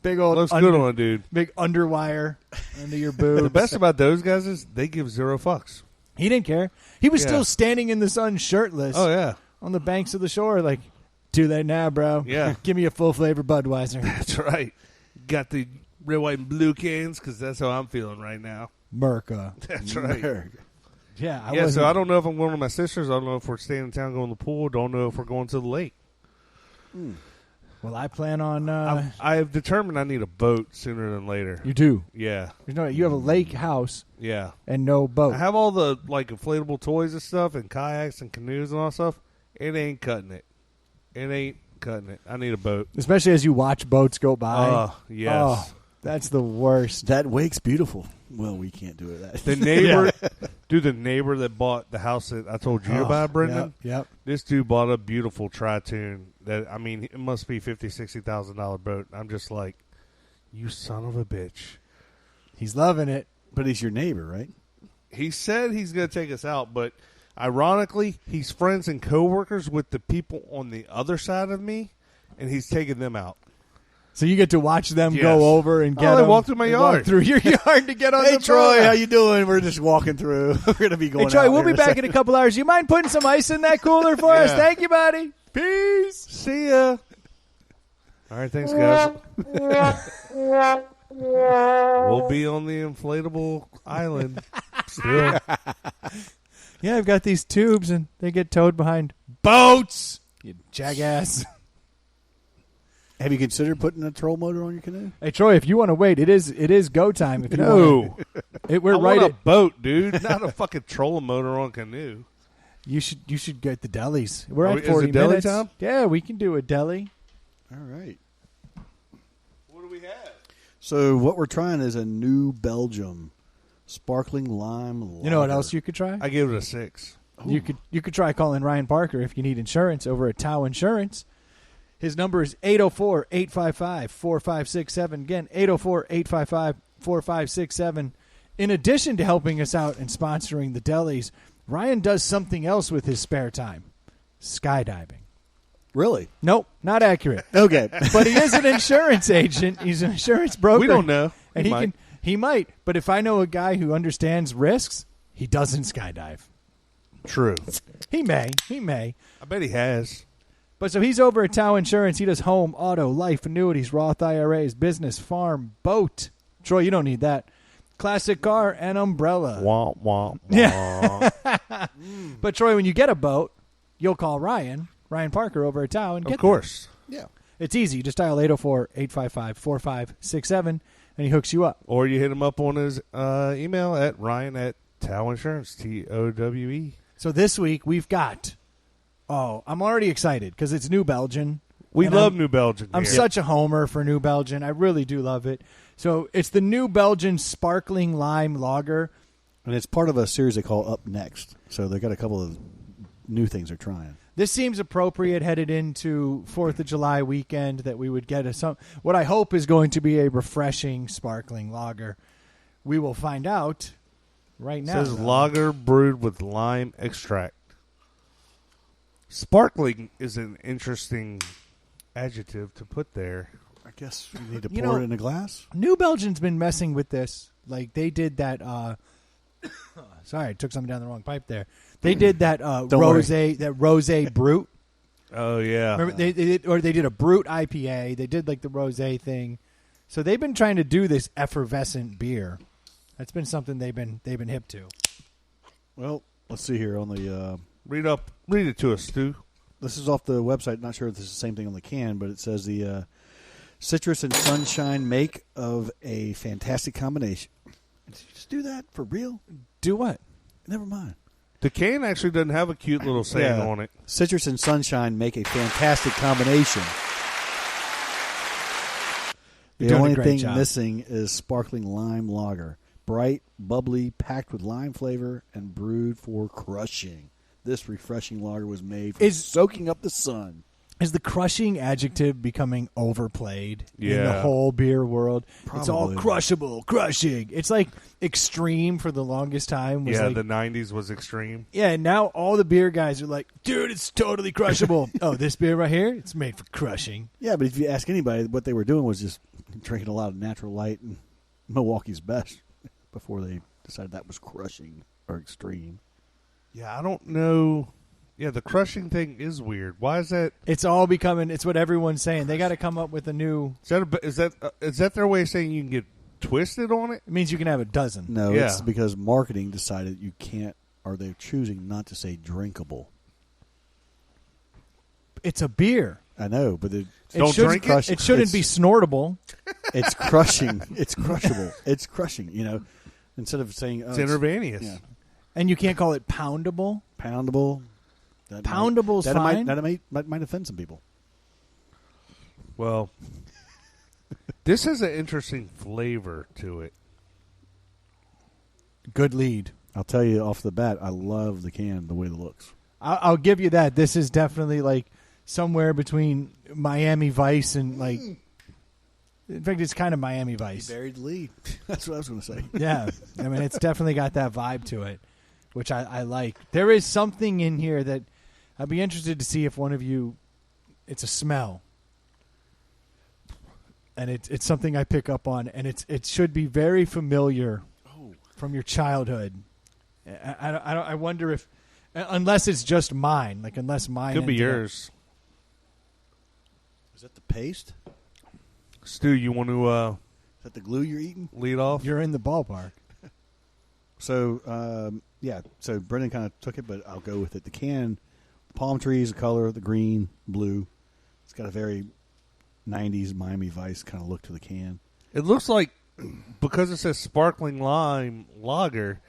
Big old Looks good on, dude. big underwire under your boobs. The best about those guys is they give 0 fucks. He didn't care. He was Yeah. still standing in the sun shirtless Oh, yeah. on the banks of the shore like, do that now, bro. Yeah. Give me a full flavor Budweiser. That's right. Got the red, white, and blue cans because that's how I'm feeling right now. Merca. That's right. Yeah, So I don't know if I'm going to my sister's. I don't know if we're staying in town going to the pool. Don't know if we're going to the lake. Well, I plan on. I have determined I need a boat sooner than later. You do. Yeah. You have a lake house Yeah. and no boat. I have all the inflatable toys and stuff and kayaks and canoes and all that stuff. It ain't cutting it. It ain't cutting it. I need a boat. Especially as you watch boats go by. Oh, yes. Oh, that's the worst. That wake's beautiful. Well, we can't do it. The neighbor, dude, the neighbor that bought the house that I told you about, Brendan. Yep. This dude bought a beautiful Tri-Tune that, I mean, it must be $50,000-$60,000 boat. I'm just like, you son of a bitch. He's loving it. But he's your neighbor, right? He said he's going to take us out, but ironically, he's friends and coworkers with the people on the other side of me, and he's taking them out. So you get to watch them Yes. go over and get they them- walk through my they yard. walk through your yard to get on Hey, the Troy, boat. how you doing? We're just walking through. We're going to be going Hey, Troy, out we'll here be back in a couple hours. You mind putting some ice in that cooler for us? Yeah. Thank you, buddy. Peace. See ya. All right, thanks, guys. We'll be on the inflatable island still. Yeah, I've got these tubes, and they get towed behind boats. You jackass. Have you considered putting a troll motor on your canoe? Hey, Troy, if you want to wait, it is go time. If you No. we're I right want at. a boat, dude, not a fucking trolling motor on canoe. You should get the delis. We're Are at we- is 40 it deli minutes. time? Yeah, we can do a deli. All right. we have? So what we're trying is a New Belgium sparkling lime lager. You know what else you could try? I give it a 6. You could try calling Ryan Parker if you need insurance over at Tao Insurance. His number is 804-855-4567. Again, 804-855-4567. In addition to helping us out and sponsoring the delis, Ryan does something else with his spare time. Skydiving. Really? Nope, not accurate. Okay. But he is an insurance agent. He's an insurance broker. We don't know. And he might. But if I know a guy who understands risks, he doesn't skydive. True. He may. I bet he has. But so he's over at Tao Insurance. He does home, auto, life, annuities, Roth IRAs, business, farm, boat. Troy, you don't need that. Classic car and umbrella. Wah, wah, wah. Yeah. But Troy, when you get a boat, you'll call Ryan Parker over at Tao and get Of course. Yeah. It's easy. You just dial 804-855-4567 and he hooks you up. Or you hit him up on his email at Ryan@Tow Insurance, TOWE. So this week we've got, I'm already excited because it's New Belgian. We And love New Belgian. I'm here. such a homer for New Belgian. I really do love it. So it's the New Belgian Sparkling Lime Lager. And it's part of a series they call Up Next. So they got a couple of new things they're trying. This seems appropriate headed into 4th of July weekend that we would get what I hope is going to be a refreshing sparkling lager. We will find out right now. It says lager brewed with lime extract. Sparkling is an interesting adjective to put there. I guess you need to You pour know- it in a glass. New Belgian's been messing with this. Like they did that. Sorry, I took something down the wrong pipe there. They did that rosé brute. Oh, yeah. Remember they did a brute IPA. They did like the rosé thing. So they've been trying to do this effervescent beer. That's been something they've been hip to. Well, let's see here on the. Read it to us, Stu. This is off the website. Not sure if this is the same thing on the can, but it says the citrus and sunshine make of a fantastic combination. Did you just do that for real? Do what? Never mind. The can actually doesn't have a cute little saying Yeah. on it. Citrus and sunshine make a fantastic combination. You're The doing a only great thing job. missing is sparkling lime lager. Bright, bubbly, packed with lime flavor, and brewed for crushing. This refreshing lager was made for soaking up the sun. Is the crushing adjective becoming overplayed in the Yeah. whole beer world? It's all Probably. crushable, crushing. It's like extreme for the longest time. Was Yeah, like, the 90s was extreme. yeah, and now all the beer guys are like, dude, it's totally crushable. Oh, this beer right here, it's made for crushing. Yeah, but if you ask anybody, what they were doing was just drinking a lot of Natural Light and Milwaukee's Best before they decided that was crushing or extreme. Yeah, I don't know. Yeah, the crushing thing is weird. Why is that? It's all becoming. It's what everyone's saying. They got to come up with a new. Is that their way of saying you can get twisted on it? It means you can have a dozen. No, Yeah. it's because marketing decided you can't, or they're choosing not to say drinkable. It's a beer. I know, but Don't drink it? It shouldn't be snortable. It's crushing. It's crushable. It's crushing. You know, instead of saying It's intravenous. yeah, And you can't call it poundable. poundable. That Poundable's that fine. might offend some people. Well, this has an interesting flavor to it. Good lead. I'll tell you off the bat, I love the can, the way it looks. I'll give you that. This is definitely like somewhere between Miami Vice and like. In fact, it's kind of Miami Vice. Buried the lead. That's what I was going to say. Yeah, I mean, it's definitely got that vibe to it, which I like. There is something in here that I'd be interested to see if one of you. It's a smell, and it's something I pick up on, and it should be very familiar from your childhood. I wonder if, unless it's just mine, like unless mine Could be ended up- yours. Is that the paste? Stu, you want to Is that the glue you're eating? lead off? You're in the ballpark. So, yeah. So Brendan kind of took it, but I'll go with it. The can, palm trees, the color, the green, blue. It's got a very 90s Miami Vice kind of look to the can. It looks like, because it says sparkling lime lager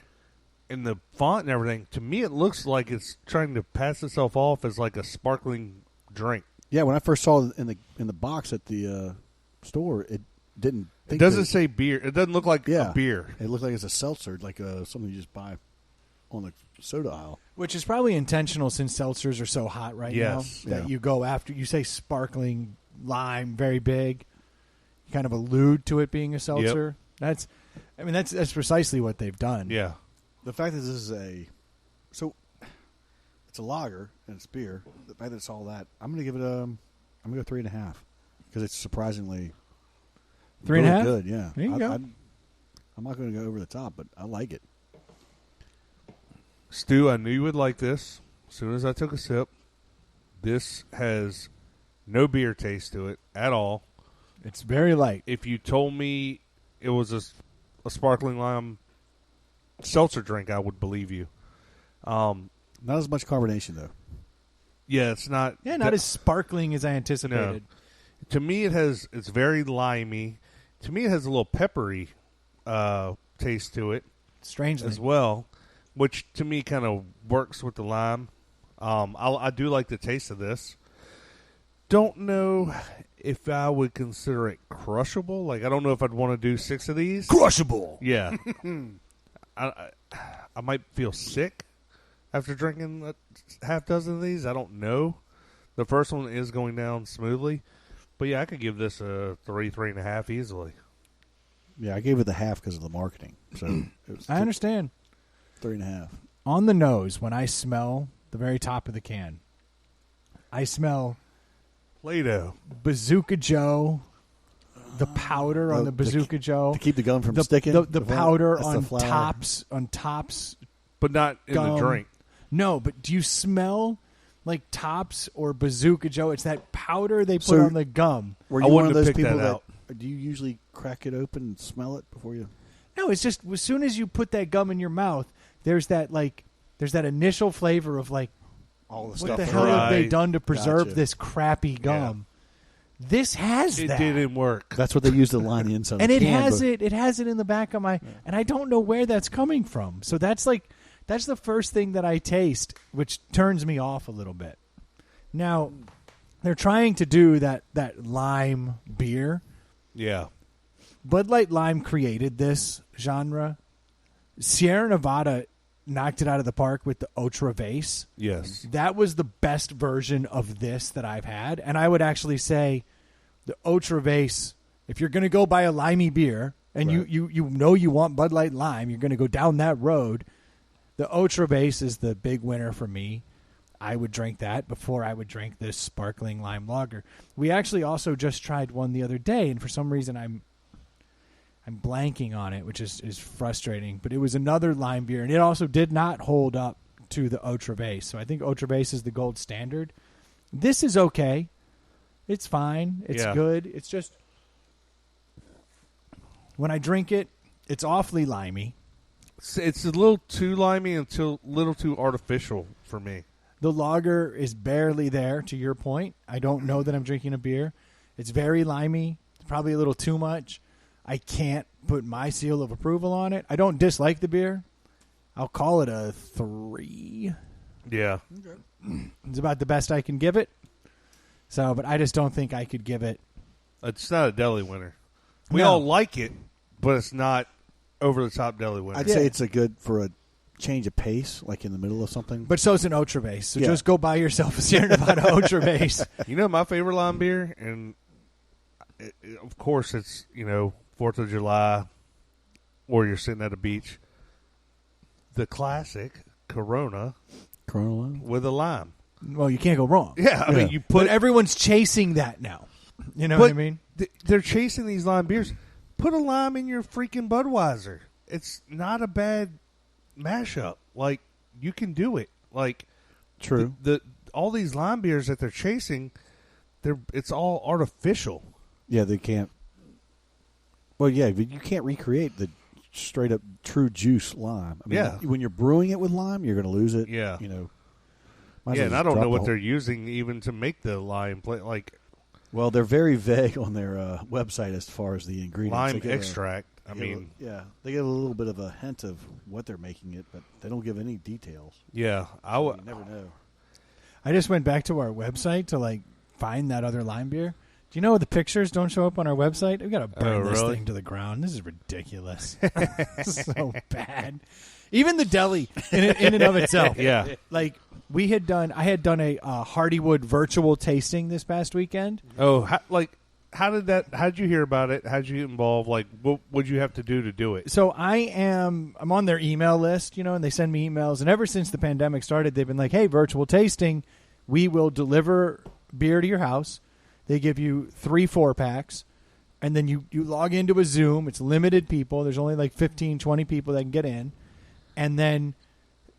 in the font and everything, to me it looks like it's trying to pass itself off as like a sparkling drink. Yeah, when I first saw it in the box at the store, didn't. It doesn't say beer. It doesn't look like a beer. It looks like it's a seltzer, like something you just buy on the soda aisle. Which is probably intentional since seltzers are so hot right now that you go after. You say sparkling lime, very big. You kind of allude to it being a seltzer. Yep. That's precisely what they've done. Yeah. The fact that this is it's a lager and it's beer. The fact that it's all that, I'm going to give it I'm going to go 3.5 because it's surprisingly 3.5. Good. Yeah. There you go. I'm not going to go over the top, but I like it. Stu, I knew you would like this. As soon as I took a sip, this has no beer taste to it at all. It's very light. If you told me it was a sparkling lime seltzer drink, I would believe you. Not as much carbonation, though. Yeah, it's not. Yeah, not as sparkling as I anticipated. No. To me, it's very limey. To me, it has a little peppery taste to it. Strangely. As well, which to me kind of works with the lime. I do like the taste of this. Don't know if I would consider it crushable. Like, I don't know if I'd want to do 6 of these. Crushable. Yeah. I might feel sick after drinking a half dozen of these. I don't know. The first one is going down smoothly. But, yeah, I could give this a 3.5 easily. Yeah, I gave it the half because of the marketing. So it was I understand. 3.5. On the nose, when I smell the very top of the can, I smell Play-Doh, Bazooka Joe, the powder on the Bazooka Joe to keep the gum from sticking. The powder on tops, but not in gum. the drink. No, but do you smell like Tops or Bazooka Joe? It's that powder they put on the gum. Were you one of those people that do you usually crack it open and smell it before you? No, it's just as soon as you put that gum in your mouth, there's that initial flavor of like, all the what stuff. the hell have they done to preserve Gotcha. this crappy gum? Yeah. This has it that. It didn't work. That's what they used to line the inside. And of it the can, has it. It has it in the back of my. Yeah. And I don't know where that's coming from. So that's the first thing that I taste, which turns me off a little bit. Now, they're trying to do that lime beer. Yeah. Bud Light Lime created this genre. Sierra Nevada knocked it out of the park with the Ultra Vase. Yes. That was the best version of this that I've had. And I would actually say the Ultra Vase, if you're going to go buy a limey beer and right. you know you want Bud Light Lime, you're going to go down that road, the Ultra Vase is the big winner for me. I would drink that before I would drink this sparkling lime lager. We actually also just tried one the other day, and for some reason I'm blanking on it, which is frustrating. But it was another lime beer, and it also did not hold up to the Ultra Vase. So I think Ultra Vase is the gold standard. This is okay. It's fine. It's good. It's just when I drink it, it's awfully limey. It's a little too limey and a little too artificial for me. The lager is barely there, to your point. I don't know that I'm drinking a beer. It's very limey. It's probably a little too much. I can't put my seal of approval on it. I don't dislike the beer. I'll call it a 3. Yeah. Okay. It's about the best I can give it. So, but I just don't think I could give it. It's not a deli winner. We all like it, but it's not over-the-top deli winner. I'd say it's a good for a change of pace, like in the middle of something. But so is an Ultra Base. So just go buy yourself a Sierra Nevada Ultra Base. You know my favorite lime beer? And, of course, it's, 4th of July or you're sitting at a beach. The classic Corona with a lime. Well, you can't go wrong. Yeah, I mean, you put... But everyone's chasing that now. You know what I mean? They're chasing these lime beers. Put a lime in your freaking Budweiser. It's not a bad mashup. Like, you can do it. Like, true. All these lime beers that they're chasing, it's all artificial. Yeah, they can't. Well, yeah, but you can't recreate the straight up true juice lime. I mean, when you're brewing it with lime, you're going to lose it. Yeah, and I don't know what they're using even to make the lime Well, they're very vague on their website as far as the ingredients. Lime extract. They give a little bit of a hint of what they're making it, but they don't give any details. Yeah, so you never know. I just went back to our website to find that other lime beer. Do you know the pictures don't show up on our website? We've got to burn this really? thing to the ground. This is ridiculous. So bad. Even the deli in and of itself. Yeah. Like I had done a Hardywood virtual tasting this past weekend. Oh, how did you hear about it? How did you get involved? Like, what would you have to do it? So I'm on their email list, and they send me emails. And ever since the pandemic started, they've been like, hey, virtual tasting, we will deliver beer to your house. They give you 3 4-packs, and then you log into a Zoom. It's limited people. There's only like 15, 20 people that can get in. And then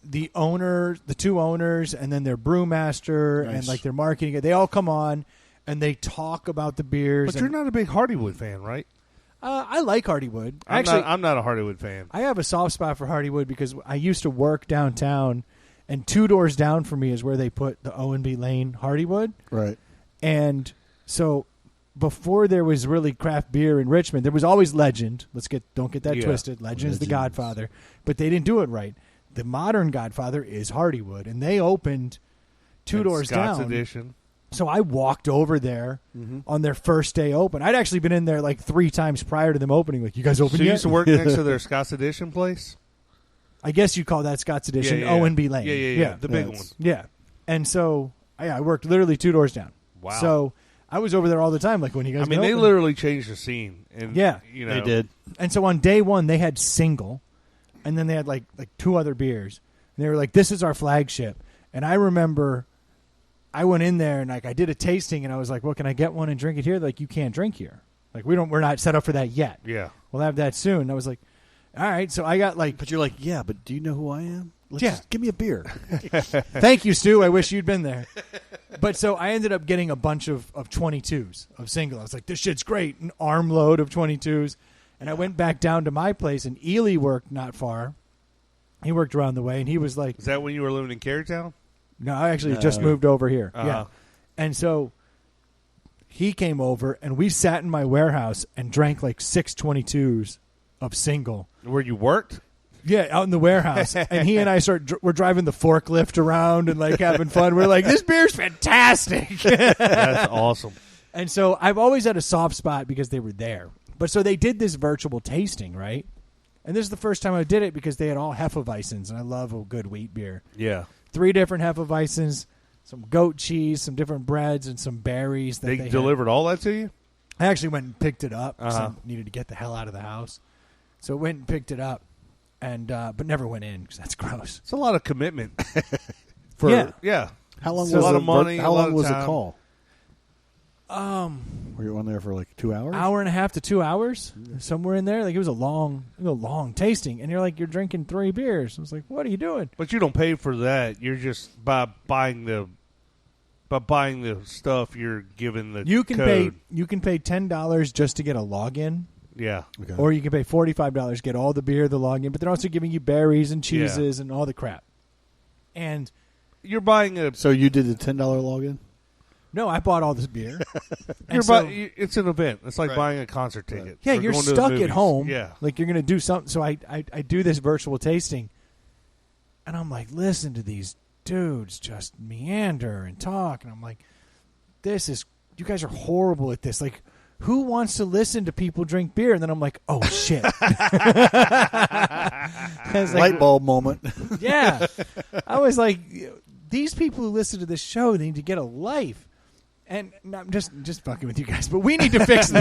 the 2 owners, and then their brewmaster and like their marketing, they all come on, and they talk about the beers. But you're not a big Hardywood fan, right? I like Hardywood. I'm not a Hardywood fan. I have a soft spot for Hardywood because I used to work downtown, and 2 doors down from me is where they put the O&B Lane Hardywood. Right. And so before there was really craft beer in Richmond, there was always Legend. Don't get that twisted. Legend's the Godfather, but they didn't do it right. The modern Godfather is Hardywood, and they opened 2 doors Scott's down. Edition. So I walked over there on their first day open. I'd actually been in there like 3 times prior to them opening. Like, you guys open So yet? you used to work next to their Scott's Edition place? I guess you call that Scott's Edition, Yeah. O&B Lane. Yeah. The big one. Yeah. And so I worked literally 2 doors down. Wow. So I was over there all the time. Like, when you guys I mean, they open. literally changed the scene. And, Yeah. They did. And so on day 1, they had single, and then they had like 2 other beers. And they were like, this is our flagship. And I remember I went in there and like I did a tasting, and I was like, well, can I get one and drink it here? They're like, you can't drink here. Like, we're not set up for that yet. Yeah. We'll have that soon. And I was like, all right. So I got like, But you're like, yeah, but do you know who I am? Just give me a beer. thank you, Stu. I wish you'd been there. But so I ended up getting a bunch of 22s of single. I was like, this shit's great. An armload of 22s. And I went back down to my place, and Ely worked not far. He worked around the way, and he was like, Is that when you were living in Carytown? no, I actually just moved over here. Uh-huh. Yeah. And so he came over, and we sat in my warehouse and drank like 6 22s of single. Where you worked? Yeah, out in the warehouse. And he and I we're driving the forklift around and like having fun. We're like, this beer's fantastic. That's awesome. And so I've always had a soft spot because they were there. But so they did this virtual tasting, right? And this is the first time I did it because they had all Hefeweizens, and I love a good wheat beer. Yeah. 3 different Hefeweizens, some goat cheese, some different breads, and some berries. That They delivered all that to you? I actually went and picked it up because Uh-huh. I needed to get the hell out of the house. So I went and picked it up, and but never went in because that's gross. It's a lot of commitment. Yeah. How long So was a lot the of money, How a lot long of was the time. call? Were you on there for like 2 hours? Hour and a half to 2 hours, somewhere in there. Like, it was a long tasting, and you're drinking 3 beers. I was like, what are you doing? But you don't pay for that. You're just by buying the stuff. You're given the You can code. pay $10 just to get a login, Yeah. Okay. or you can pay $45 get all the beer, the login. But they're also giving you berries and cheeses and all the crap. And You're buying a. So you did the $10 login? no, I bought all this beer. It's an event. It's like buying a concert ticket. Yeah, or you're going to the stuck at movies. home. Yeah. Like, you're going to do something. So I do this virtual tasting, and I'm like, listen to these dudes just meander and talk. And I'm like, you guys are horrible at this. Like, who wants to listen to people drink beer? And then I'm like, oh, shit. Light bulb moment. Yeah. I was like, these people who listen to this show, they need to get a life. And I'm just fucking with you guys, but we need to fix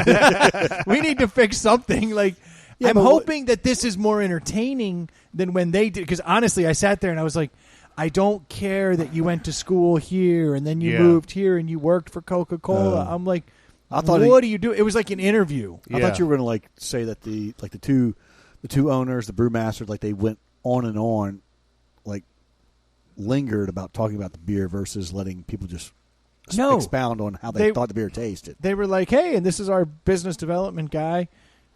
we need to fix something. Like, Yeah, I'm but hoping that this is more entertaining than when they did. Because honestly, I sat there and I was like, I don't care that you went to school here and then you moved here and you worked for Coca-Cola. I'm like, what do you do? It was like an interview. I thought you were going to say that the two owners, the brewmasters, like they went on and on, like lingered about talking about the beer versus letting people just expound on how they thought the beer tasted. They were like, hey, and this is our business development guy.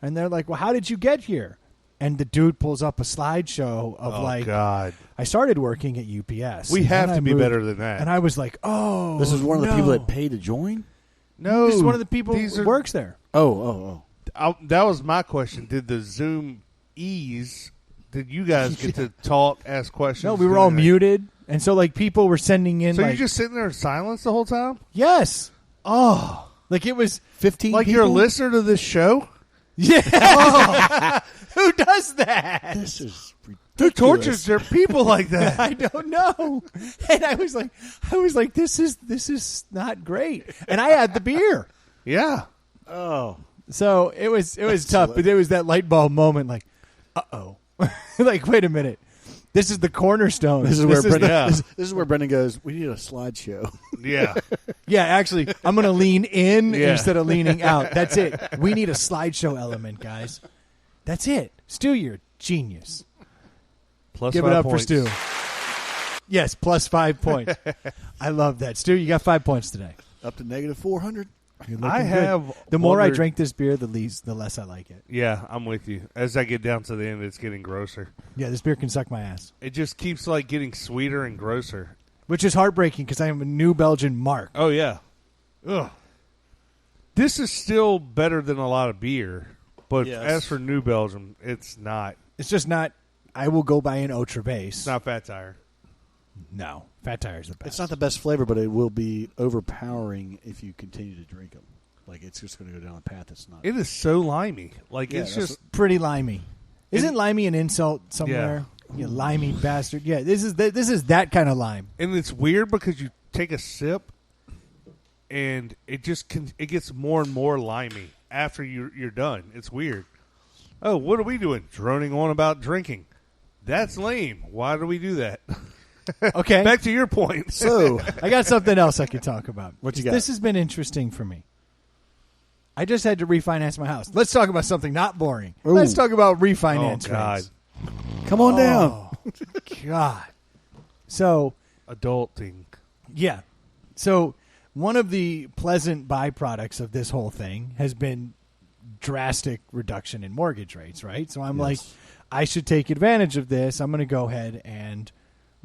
And they're like, well, how did you get here? And the dude pulls up a slideshow of God. I started working at UPS. We have and to be moved, better than that. And I was like, oh, This is one of the people that paid to join? No. This is one of the people who works there. Oh. That was my question. Did the Zoom ease? Did you guys get to talk, ask questions? No, we were all muted. And so, like, people were sending in, So like, you're just sitting there in silence the whole time? yes. Oh. Like it was 15 Like people? you're a listener to this show? Yeah. Who does that? This is ridiculous. Who tortures their people like that? I don't know. And I was like, this is not great. And I had the beer. Yeah. Oh. So it was tough, but there was that light bulb moment like, uh-oh. Like, wait a minute. This is the cornerstone. This is Brendan- this is where Brendan goes, we need a slideshow. Yeah. Yeah, actually, I'm going to lean in Yeah. instead of leaning out. That's it. We need a slideshow element, guys. That's it. Stu, you're a genius. Plus Give it 5 up points. for Stu. Yes, plus 5 points. I love that. Stu, you got 5 points today. Up to negative 400. You're I looking good. have The more I wondered- drink this beer, the less I like it. Yeah, I'm with you. As I get down to the end, it's getting grosser. Yeah, this beer can suck my ass. It just keeps like getting sweeter and grosser. Which is heartbreaking because I am a New Belgian Mark. Oh yeah. Ugh. This is still better than a lot of beer, but Yes. as for New Belgium, it's not. It's just not. I will go buy an Otra It's base. not Fat Tire. No, Fat Tire's the best. It's not the best flavor, but it will be overpowering if you continue to drink them. Like, it's just going to go down a path that's not. It is so limey. Like Yeah, it's that's just pretty limey. Isn't limey an insult somewhere? You limey bastard. Yeah, this is that kind of lime. and it's weird because you take a sip, and it just it gets more and more limey after you're done. It's weird. Oh, what are we doing? Droning on about drinking. That's lame. Why do we do that? Okay. Back to your point. So, I got something else I could talk about. What you got? This has been interesting for me. I just had to refinance my house. Let's talk about something not boring. Ooh. Let's talk about Oh refinance God, rates. come on down. Oh, God. So, adulting. yeah. So, one of the pleasant byproducts of this whole thing has been drastic reduction in mortgage rates, right? So I'm like, I should take advantage of this. I'm going to go ahead and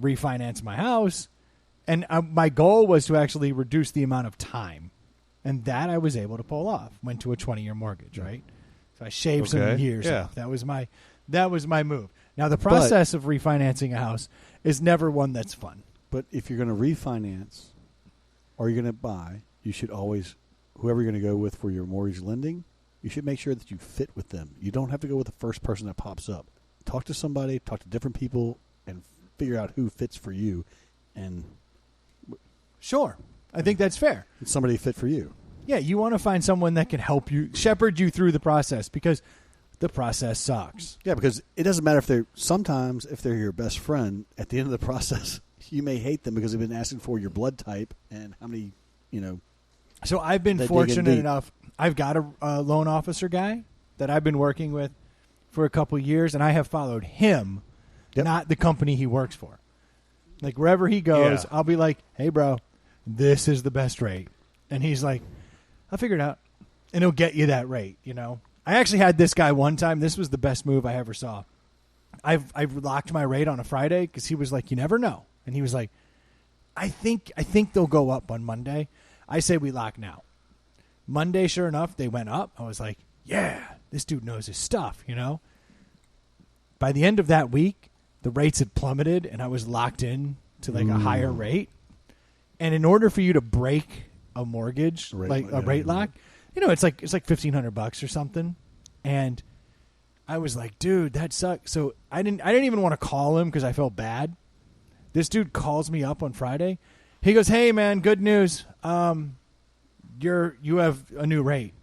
refinance my house. And my goal was to actually reduce the amount of time. And that I was able to pull off. Went to a 20-year mortgage, right? So I shaved some Okay. years Yeah. off. That was my move. Now, the process of refinancing a house is never one that's fun. But if you're going to refinance or you're going to buy, you should always, whoever you're going to go with for your mortgage lending, you should make sure that you fit with them. You don't have to go with the first person that pops up. Talk to somebody, talk to different people, and figure out who fits for you. And Sure. I think that's fair. it's somebody fit for you. Yeah, you want to find someone that can help you, shepherd you through the process because the process sucks. Yeah, because it doesn't matter if sometimes if they're your best friend, at the end of the process, you may hate them because they've been asking for your blood type and how many, So I've been They dig in fortunate deep. enough. I've got a loan officer guy that I've been working with for a couple of years, and I have followed him, Yep. not the company he works for. Like wherever he goes, Yeah. I'll be like, "Hey, bro, this is the best rate," and he's like, "I'll figure it out," and he'll get you that rate. I actually had this guy one time. This was the best move I ever saw. I've locked my rate on a Friday because he was like, "You never know," and he was like, I think they'll go up on Monday. I say we lock now. Monday, sure enough, they went up. I was like, yeah, this dude knows his stuff, By the end of that week, the rates had plummeted, and I was locked in to like a higher rate. And in order for you to break a mortgage, like a rate lock, it's like $1,500 or something. And I was like, dude, that sucks. So I didn't even want to call him because I felt bad. This dude calls me up on Friday. He goes, "Hey man, good news. You have a new rate."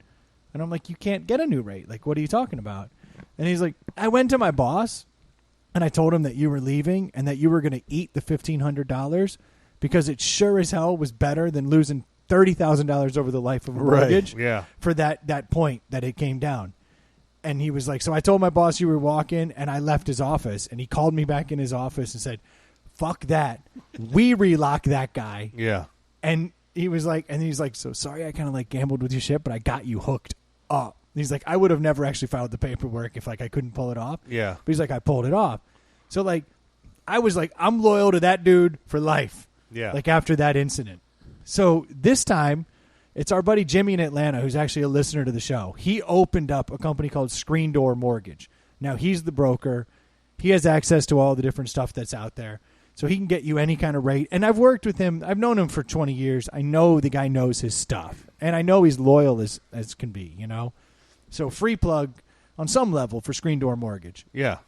And I'm like, "You can't get a new rate. Like, what are you talking about?" And he's like, "I went to my boss and I told him that you were leaving and that you were going to eat the $1,500 because it sure as hell was better than losing $30,000 over the life of a Right. mortgage Yeah. for that point that it came down." And he was like, "So I told my boss you were walking," and I left his office, and he called me back in his office and said, "Fuck that. We relock that guy." Yeah. And he's like, "So sorry, I kind of like gambled with your shit, but I got you hooked up." And he's like, "I would have never actually filed the paperwork if like I couldn't pull it off." Yeah. But he's like, "I pulled it off." So like, I was like, I'm loyal to that dude for life. Yeah. Like after that incident. So this time, it's our buddy Jimmy in Atlanta, who's actually a listener to the show. He opened up a company called Screen Door Mortgage. Now he's the broker. He has access to all the different stuff that's out there. So he can get you any kind of rate. And I've worked with him. I've known him for 20 years. I know the guy knows his stuff. And I know he's loyal as can be, you know. So free plug on some level for Screen Door Mortgage. Yeah.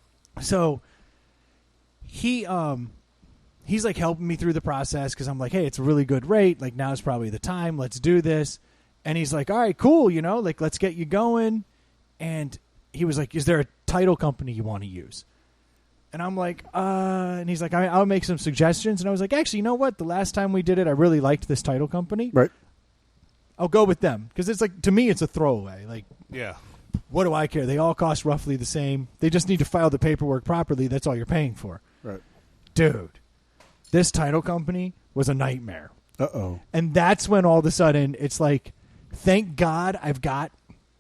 So he's like helping me through the process because I'm like, hey, it's a really good rate. Like now's probably the time. Let's do this. And he's like, all right, cool. You know, like let's get you going. And he was like, is there a title company you want to use? And I'm like, and he's like, I'll make some suggestions. And I was like, actually, you know what? The last time we did it, I really liked this title company. Right. I'll go with them. Because it's like, to me, it's a throwaway. Like, yeah. What do I care? They all cost roughly the same. They just need to file the paperwork properly. That's all you're paying for. Right. Dude, this title company was a nightmare. Uh-oh. And that's when all of a sudden it's like, thank God I've got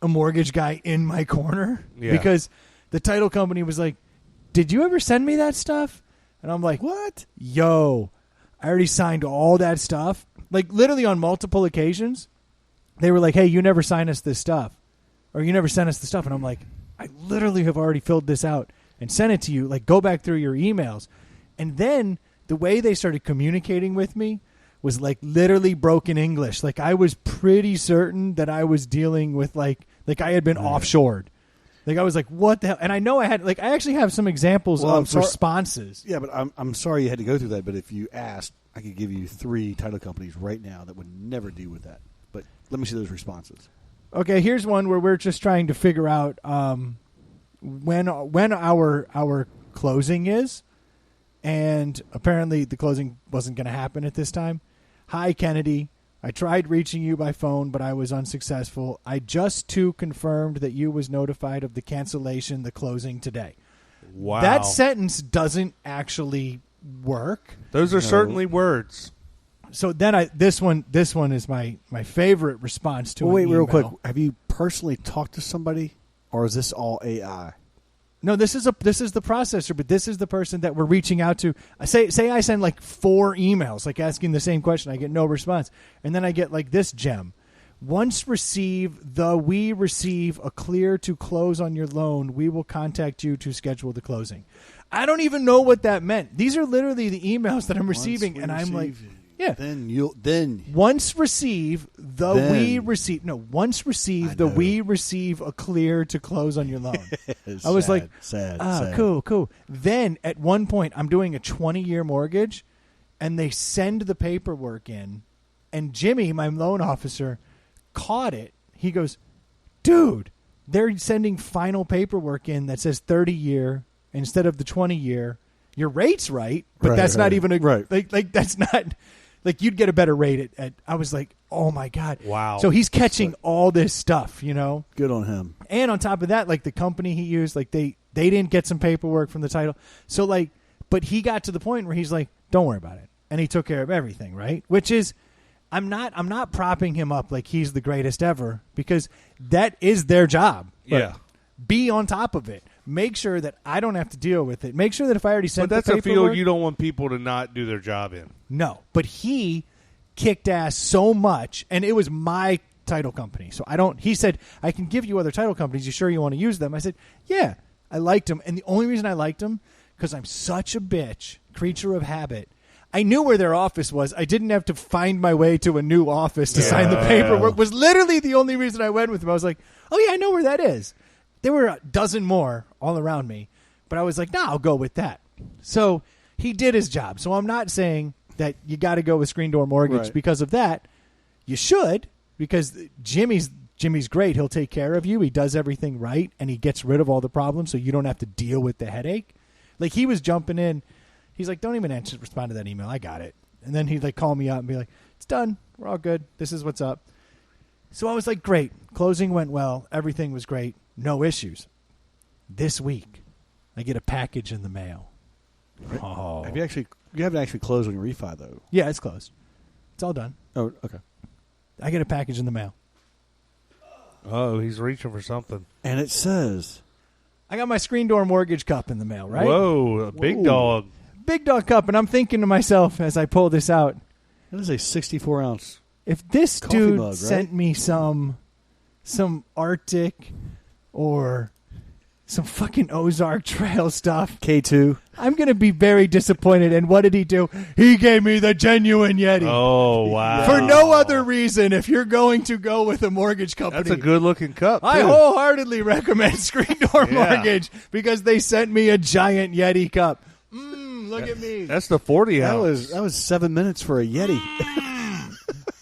a mortgage guy in my corner. Yeah. Because the title company was like, did you ever send me that stuff? And I'm like, what? Yo, I already signed all that stuff. Like literally on multiple occasions, they were like, hey, you never signed us this stuff. Or you never sent us the stuff. And I'm like, I literally have already filled this out and sent it to you. Like go back through your emails. And then the way they started communicating with me was like literally broken English. Like I was pretty certain that I was dealing with like I had been offshored. Like I was like, what the hell? And I know I actually have some examples of responses. Yeah, but I'm sorry you had to go through that. But if you asked, I could give you 3 title companies right now that would never deal with that. But let me see those responses. Okay, here's one where we're just trying to figure out when our closing is, and apparently the closing wasn't going to happen at this time. Hi, Kennedy. I tried reaching you by phone, but I was unsuccessful. I just confirmed that you was notified of the cancellation, the closing today. Wow. That sentence doesn't actually work. Those are certainly words. So then this one is my favorite response to wait, an email. real quick. Have you personally talked to somebody, or is this all AI? No, this is the processor, but this is the person that we're reaching out to. Say I send like 4 emails, like asking the same question. I get no response. And then I get like this gem. Once we receive a clear to close on your loan, we will contact you to schedule the closing. I don't even know what that meant. These are literally the emails that I'm receiving, and I'm like, yeah. Once receive we receive a clear to close on your loan. I was sad. Cool. Then at one point I'm doing a 20-year mortgage, and they send the paperwork in, and Jimmy, my loan officer, caught it. He goes, dude, they're sending final paperwork in that says 30-year instead of the 20-year. Your rate's right, but that's not even like that's not. Like, you'd get a better rate at I was like, oh, my God. Wow. So he's catching all this stuff, you know. Good on him. And on top of that, like, the company he used, like, they didn't get some paperwork from the title. So, like, but he got to the point where he's like, don't worry about it. And he took care of everything, right? Which is, I'm not propping him up like he's the greatest ever, because that is their job. Yeah. Be on top of it. Make sure that I don't have to deal with it. Make sure that if I already sent the paperwork... But that's a field you don't want people to not do their job in. No. But he kicked ass so much, and it was my title company. So he said, I can give you other title companies. You sure you want to use them? I said, yeah. I liked him. And the only reason I liked him, because I'm such a bitch, creature of habit. I knew where their office was. I didn't have to find my way to a new office to sign the paperwork. Was literally the only reason I went with him. I was like, oh, yeah, I know where that is. There were a dozen more all around me, but I was like, nah, I'll go with that. So he did his job. So I'm not saying that you got to go with Screen Door Mortgage because of that. You should, because Jimmy's great. He'll take care of you. He does everything right, and he gets rid of all the problems so you don't have to deal with the headache. Like, he was jumping in. He's like, don't even respond to that email. I got it. And then he'd like call me up and be like, it's done. We're all good. This is what's up. So I was like, great. Closing went well. Everything was great. No issues. This week, I get a package in the mail. Oh. You haven't actually closed on your refi, though. Yeah, it's closed. It's all done. Oh, okay. I get a package in the mail. Oh, he's reaching for something. And it says... I got my Screen Door Mortgage cup in the mail, right? Whoa, a big dog. Big dog cup, and I'm thinking to myself as I pull this out. That is a 64-ounce if this dude mug, sent me some Arctic or some fucking Ozark Trail stuff. K2. I'm going to be very disappointed. And what did he do? He gave me the genuine Yeti. Oh, wow. For no other reason, if you're going to go with a mortgage company. That's a good-looking cup, too. I wholeheartedly recommend Screen Door Mortgage because they sent me a giant Yeti cup. Look at me. That's the 40 ounce. That was 7 minutes for a Yeti.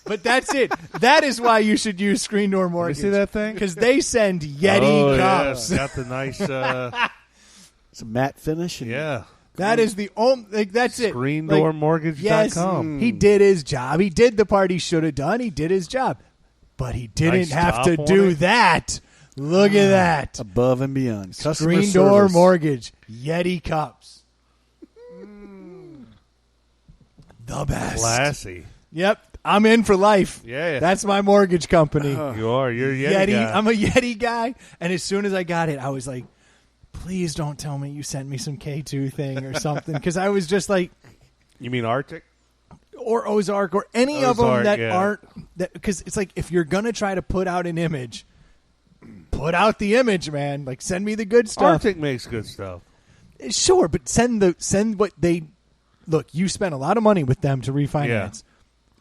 But that's it. That is why you should use Screen Door Mortgage. You see that thing? Because they send Yeti cups. Yeah. Got the nice... It's a matte finish. yeah. That is the only... that's it. ScreenDoorMortgage.com. Yes, he did his job. He did the part he should have done. He did his job. But he didn't Nice have top to on do it. that. Look at that. Above and beyond. Customer Screen Door service. Mortgage. Yeti cups. The best. Classy. Yep. I'm in for life. Yeah. That's my mortgage company. You are. You're a Yeti guy. I'm a Yeti guy. And as soon as I got it, I was like, please don't tell me you sent me some K2 thing or something. Because I was just like, You mean Arctic? or Ozark or any of them Ozark, that yeah. aren't, because it's like, if you're going to try to put out an image, put out the image, man. Like, send me the good stuff. Arctic makes good stuff. Sure, but send what they, look, you spent a lot of money with them to refinance. Yeah.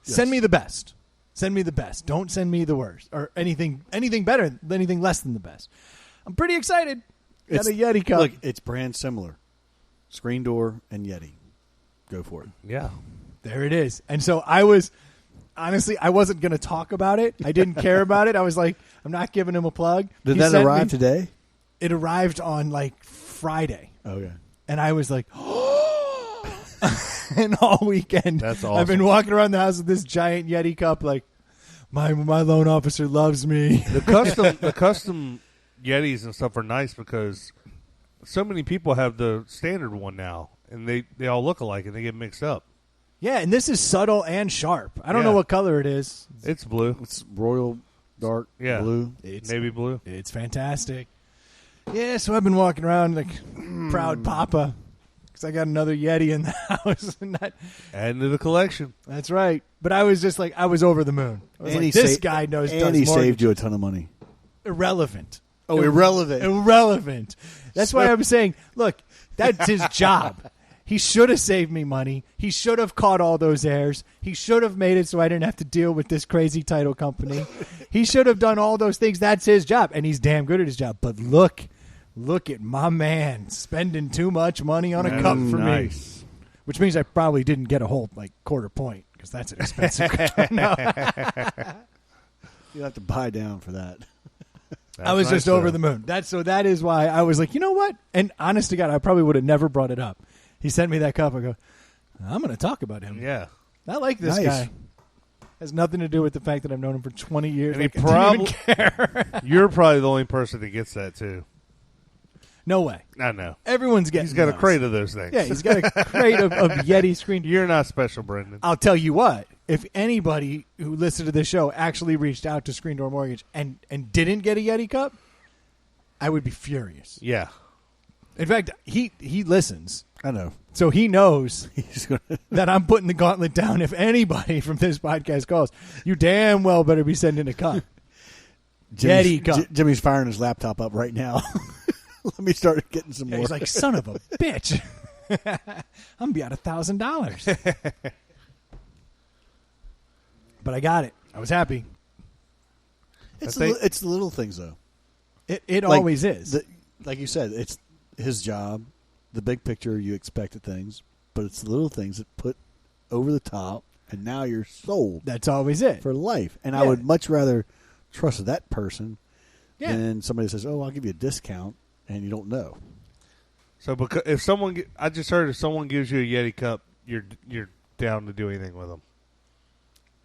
Send me the best. Send me the best. Don't send me the worst or anything better, anything less than the best. I'm pretty excited. Got a Yeti cup. Look, it's brand similar. Screen Door and Yeti. Go for it. Yeah. There it is. And so I was, honestly, I wasn't going to talk about it. I didn't care about it. I was like, I'm not giving him a plug. Did He that sent arrive me- today? It arrived on like Friday. Okay. And I was like, and all weekend, That's I've been awesome. walking around the house with this giant Yeti cup, like my loan officer loves me. The custom Yetis and stuff are nice because so many people have the standard one now, and they all look alike and they get mixed up. Yeah, and this is subtle and sharp. I don't Yeah. know what color it is. It's blue. It's royal dark Yeah. blue. It's Navy blue. It's fantastic. Yeah, so I've been walking around like proud papa because I got another Yeti in the house. And Adding to the collection. that's right. But I was just like, I was over the moon. I was And like, he this sa- guy knows And does he mortgage. saved you a ton of money. Irrelevant. Oh, irrelevant. Irrelevant. That's why I'm saying, look, that's his job. He should have saved me money. He should have caught all those heirs. He should have made it so I didn't have to deal with this crazy title company. He should have done all those things. That's his job, and he's damn good at his job. But look at my man spending too much money on a cup for me, Nice. which means I probably didn't get a whole quarter point because that's an expensive cup. No. You have to buy down for that. I was just over the moon. That is why I was like, you know what? And honest to God, I probably would have never brought it up. He sent me that cup. I go, I'm going to talk about him. Yeah. I like this Nice. guy. Has nothing to do with the fact that I've known him for 20 years. And he Like, I didn't even care. You're probably the only person that gets that too. No way. I know. Everyone's getting He's got a those. crate of those things. Yeah, he's got a crate of Yeti screen. You're not special, Brendan. I'll tell you what. If anybody who listened to this show actually reached out to Screen Door Mortgage and didn't get a Yeti cup, I would be furious. Yeah. In fact, he listens. I know. So he knows He's gonna. that I'm putting the gauntlet down. If anybody from this podcast calls, you damn well better be sending a cup. Yeti cup. Jimmy's firing his laptop up right now. Let me start getting some Yeah, more. he's like, son of a bitch. I'm going to be out $1,000. But I got it. I was happy. it's I think- it's the little things though. It Like, always is. Like you said, it's his job. The big picture, you expected things, but it's the little things that put over the top, and now you're sold That's always it. for life. And Yeah. I would much rather trust that person Yeah. than somebody says, "Oh, I'll give you a discount," and you don't know. So because if someone, I just heard if someone gives you a Yeti cup, you're down to do anything with them.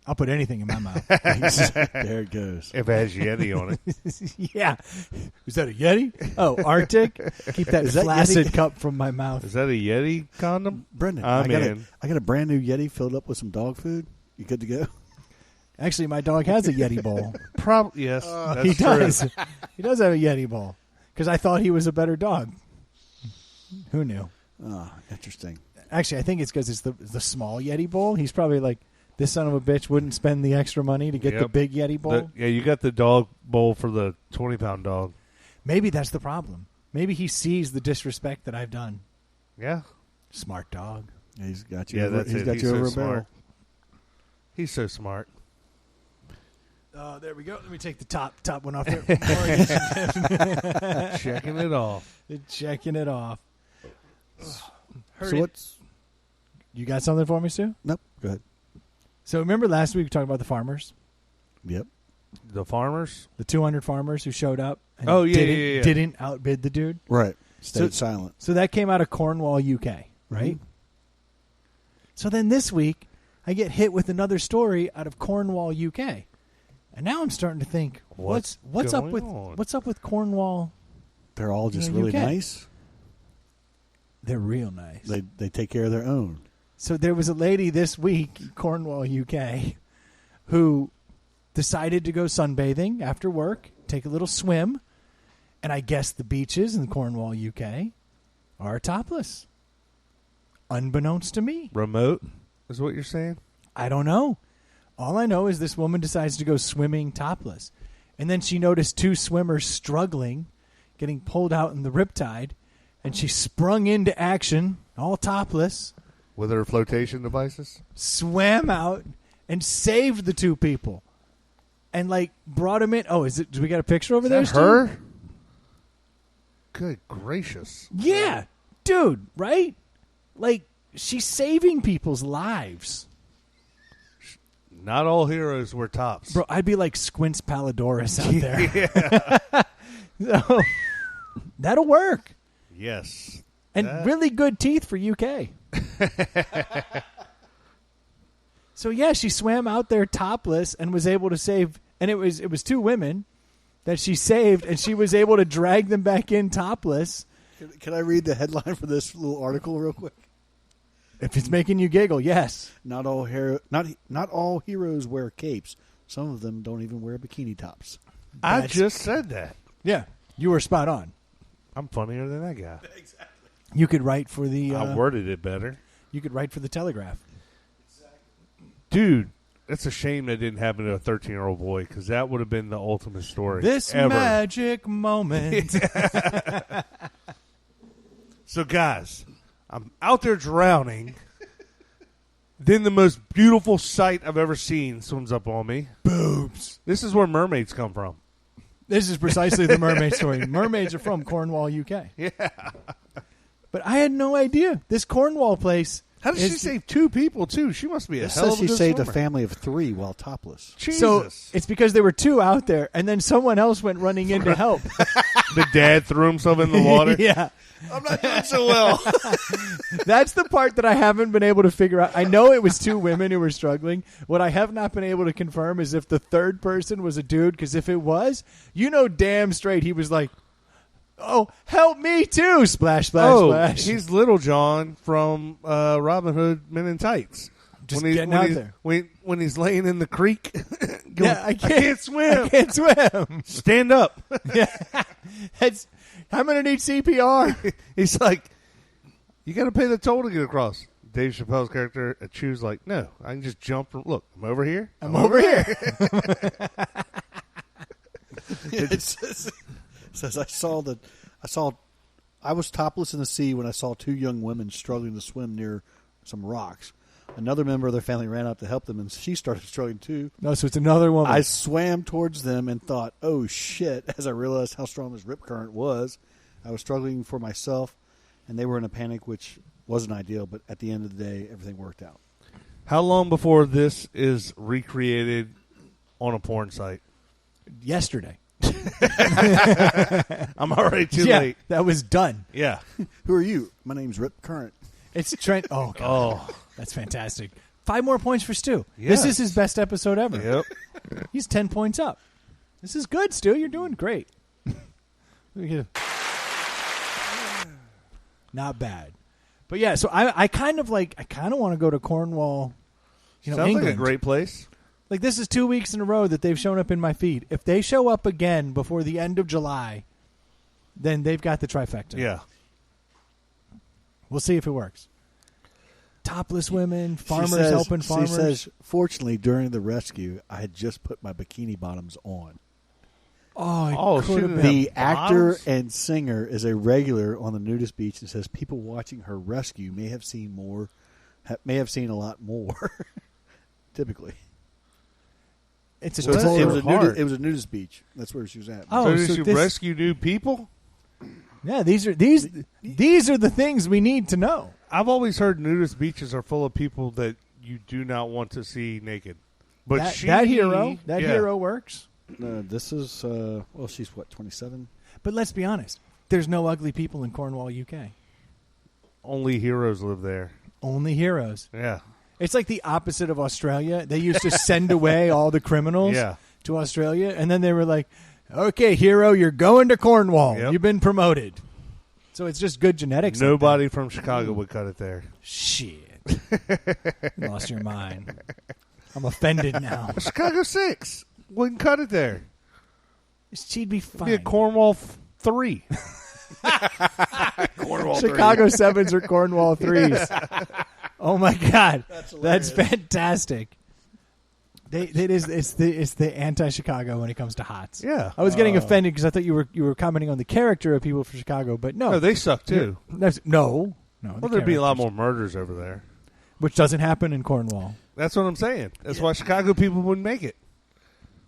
I'll put anything in my mouth. There it goes. If it has Yeti on it. Yeah. Is that a Yeti? Oh, Arctic? Keep that Is that flaccid Yeti? cup from my mouth. Is that a Yeti condom? Brendan, I'm I in. got a brand new Yeti filled up with some dog food. You good to go? Actually, my dog has a Yeti bowl. Probably yes. That's He true. does. He does have a Yeti bowl. Because I thought he was a better dog. Who knew? Oh, interesting. Actually, I think it's because it's the small Yeti bowl. He's probably like, this son of a bitch wouldn't spend the extra money to get the Yep. big Yeti bowl. Yeah, you got the dog bowl for the 20-pound dog. Maybe that's the problem. Maybe he sees the disrespect that I've done. Yeah. Smart dog. He's got you. Yeah, over, that's he's it. got He's you so over a smart. barrel. He's so smart. There we go. Let me take the top one off there. Checking it off. Checking it off. So what's? You got something for me, Stu? Nope. Go ahead. So remember last week we talked about the farmers? Yep. The farmers? The 200 farmers who showed up and didn't outbid the dude? Right. Stayed silent. So that came out of Cornwall, UK, right? Mm-hmm. So then this week I get hit with another story out of Cornwall, UK. And now I'm starting to think, what's up with Cornwall? They're all just Yeah, really UK. nice. They're real nice. They take care of their own. So there was a lady this week in Cornwall, UK, who decided to go sunbathing after work, take a little swim, and I guess the beaches in Cornwall, UK are topless. Unbeknownst to me. Remote is what you're saying? I don't know. All I know is this woman decides to go swimming topless. And then she noticed two swimmers struggling, getting pulled out in the riptide, and she sprung into action, all topless, With her flotation devices? swam out, and saved the two people. And, brought them in. Oh, do we got a picture over there, Is that Stu? her? Good gracious. Yeah. Dude, right? She's saving people's lives. Not all heroes wear tops. Bro, I'd be like Squints Palladorus out there. So, that'll work. Yes. And really good teeth for UK. So yeah, she swam out there topless and was able to save. And it was two women that she saved, and she was able to drag them back in topless. Can I read the headline for this little article real quick? If it's making you giggle, yes. Not all heroes wear capes. Some of them don't even wear bikini tops. I just said that. Yeah, you were spot on. I'm funnier than that guy. Exactly. You could write for the. I worded it better. You could write for the Telegraph. Dude, it's a shame that didn't happen to a 13-year-old boy, because that would have been the ultimate story. This ever. magic moment. So, guys, I'm out there drowning. Then the most beautiful sight I've ever seen swims up on me. Boobs. This is where mermaids come from. This is precisely the mermaid story. Mermaids are from Cornwall, UK. Yeah. But I had no idea. This Cornwall place. How did she save two people, too? She must be a It hell says of a she good saved swimmer. a family of 3 while topless. Jesus. So it's because there were 2 out there, and then someone else went running in to help. The dad threw himself in the water. Yeah. I'm not doing so well. That's the part that I haven't been able to figure out. I know it was 2 women who were struggling. What I have not been able to confirm is if the third person was a dude, because if it was, damn straight he was like, oh, help me too. Splash, splash, splash. He's Little John from Robin Hood Men in Tights. Just getting out there. When he's laying in the creek. Going, Yeah, I can't swim. I can't swim. Stand up. Yeah. I'm going to need CPR. He's like, you got to pay the toll to get across. Dave Chappelle's character, Chew's like, no, I can just jump. Look, I'm over here. I'm over here. It says I was topless in the sea when I saw 2 young women struggling to swim near some rocks. Another member of their family ran up to help them, and she started struggling too. No, so it's another woman. I swam towards them and thought, oh, shit, as I realized how strong this rip current was. I was struggling for myself, and they were in a panic, which wasn't ideal, but at the end of the day, everything worked out. How long before this is recreated on a porn site? Yesterday. I'm already too Yeah, late. that was done. Yeah. Who are you? My name's Rip Current. It's Trent. Oh, God. Oh. That's fantastic. 5 more points for Stu. Yes. This is his best episode ever. Yep. He's 10 points up. This is good, Stu. You're doing great. Not bad. But yeah, so I kind of want to go to Cornwall, Sounds England. like a great place. Like, this is 2 weeks in a row that they've shown up in my feed. If they show up again before the end of July, then they've got the trifecta. Yeah. We'll see if it works. Topless women, farmers helping farmers. She says, fortunately, during the rescue, I had just put my bikini bottoms on. The actor and singer is a regular on the nudist beach and says people watching her rescue may have seen a lot more. Typically, it was a nudist beach. That's where she was at. Oh, so did she rescue new people? Yeah, these are the things we need to know. I've always heard nudist beaches are full of people that you do not want to see naked. But that hero works. This is she's what, 27? But let's be honest, there's no ugly people in Cornwall, UK. Only heroes live there. Only heroes. Yeah. It's like the opposite of Australia. They used to send away all the criminals to Australia, and then they were like, okay, hero, you're going to Cornwall. Yep. You've been promoted. So it's just good genetics. Nobody from Chicago would cut it there. Shit. You lost your mind. I'm offended now. Chicago 6 wouldn't cut it there. She'd be fine. It'd be a Cornwall 3. Cornwall Chicago 7s or Cornwall 3s. Oh, my God. That's fantastic. It's the anti-Chicago when it comes to hots. Yeah, I was getting offended because I thought you were commenting on the character of people from Chicago, but no, they suck too. No. Well, there'd be a lot more murders over there, which doesn't happen in Cornwall. That's what I'm saying. That's why Chicago people wouldn't make it,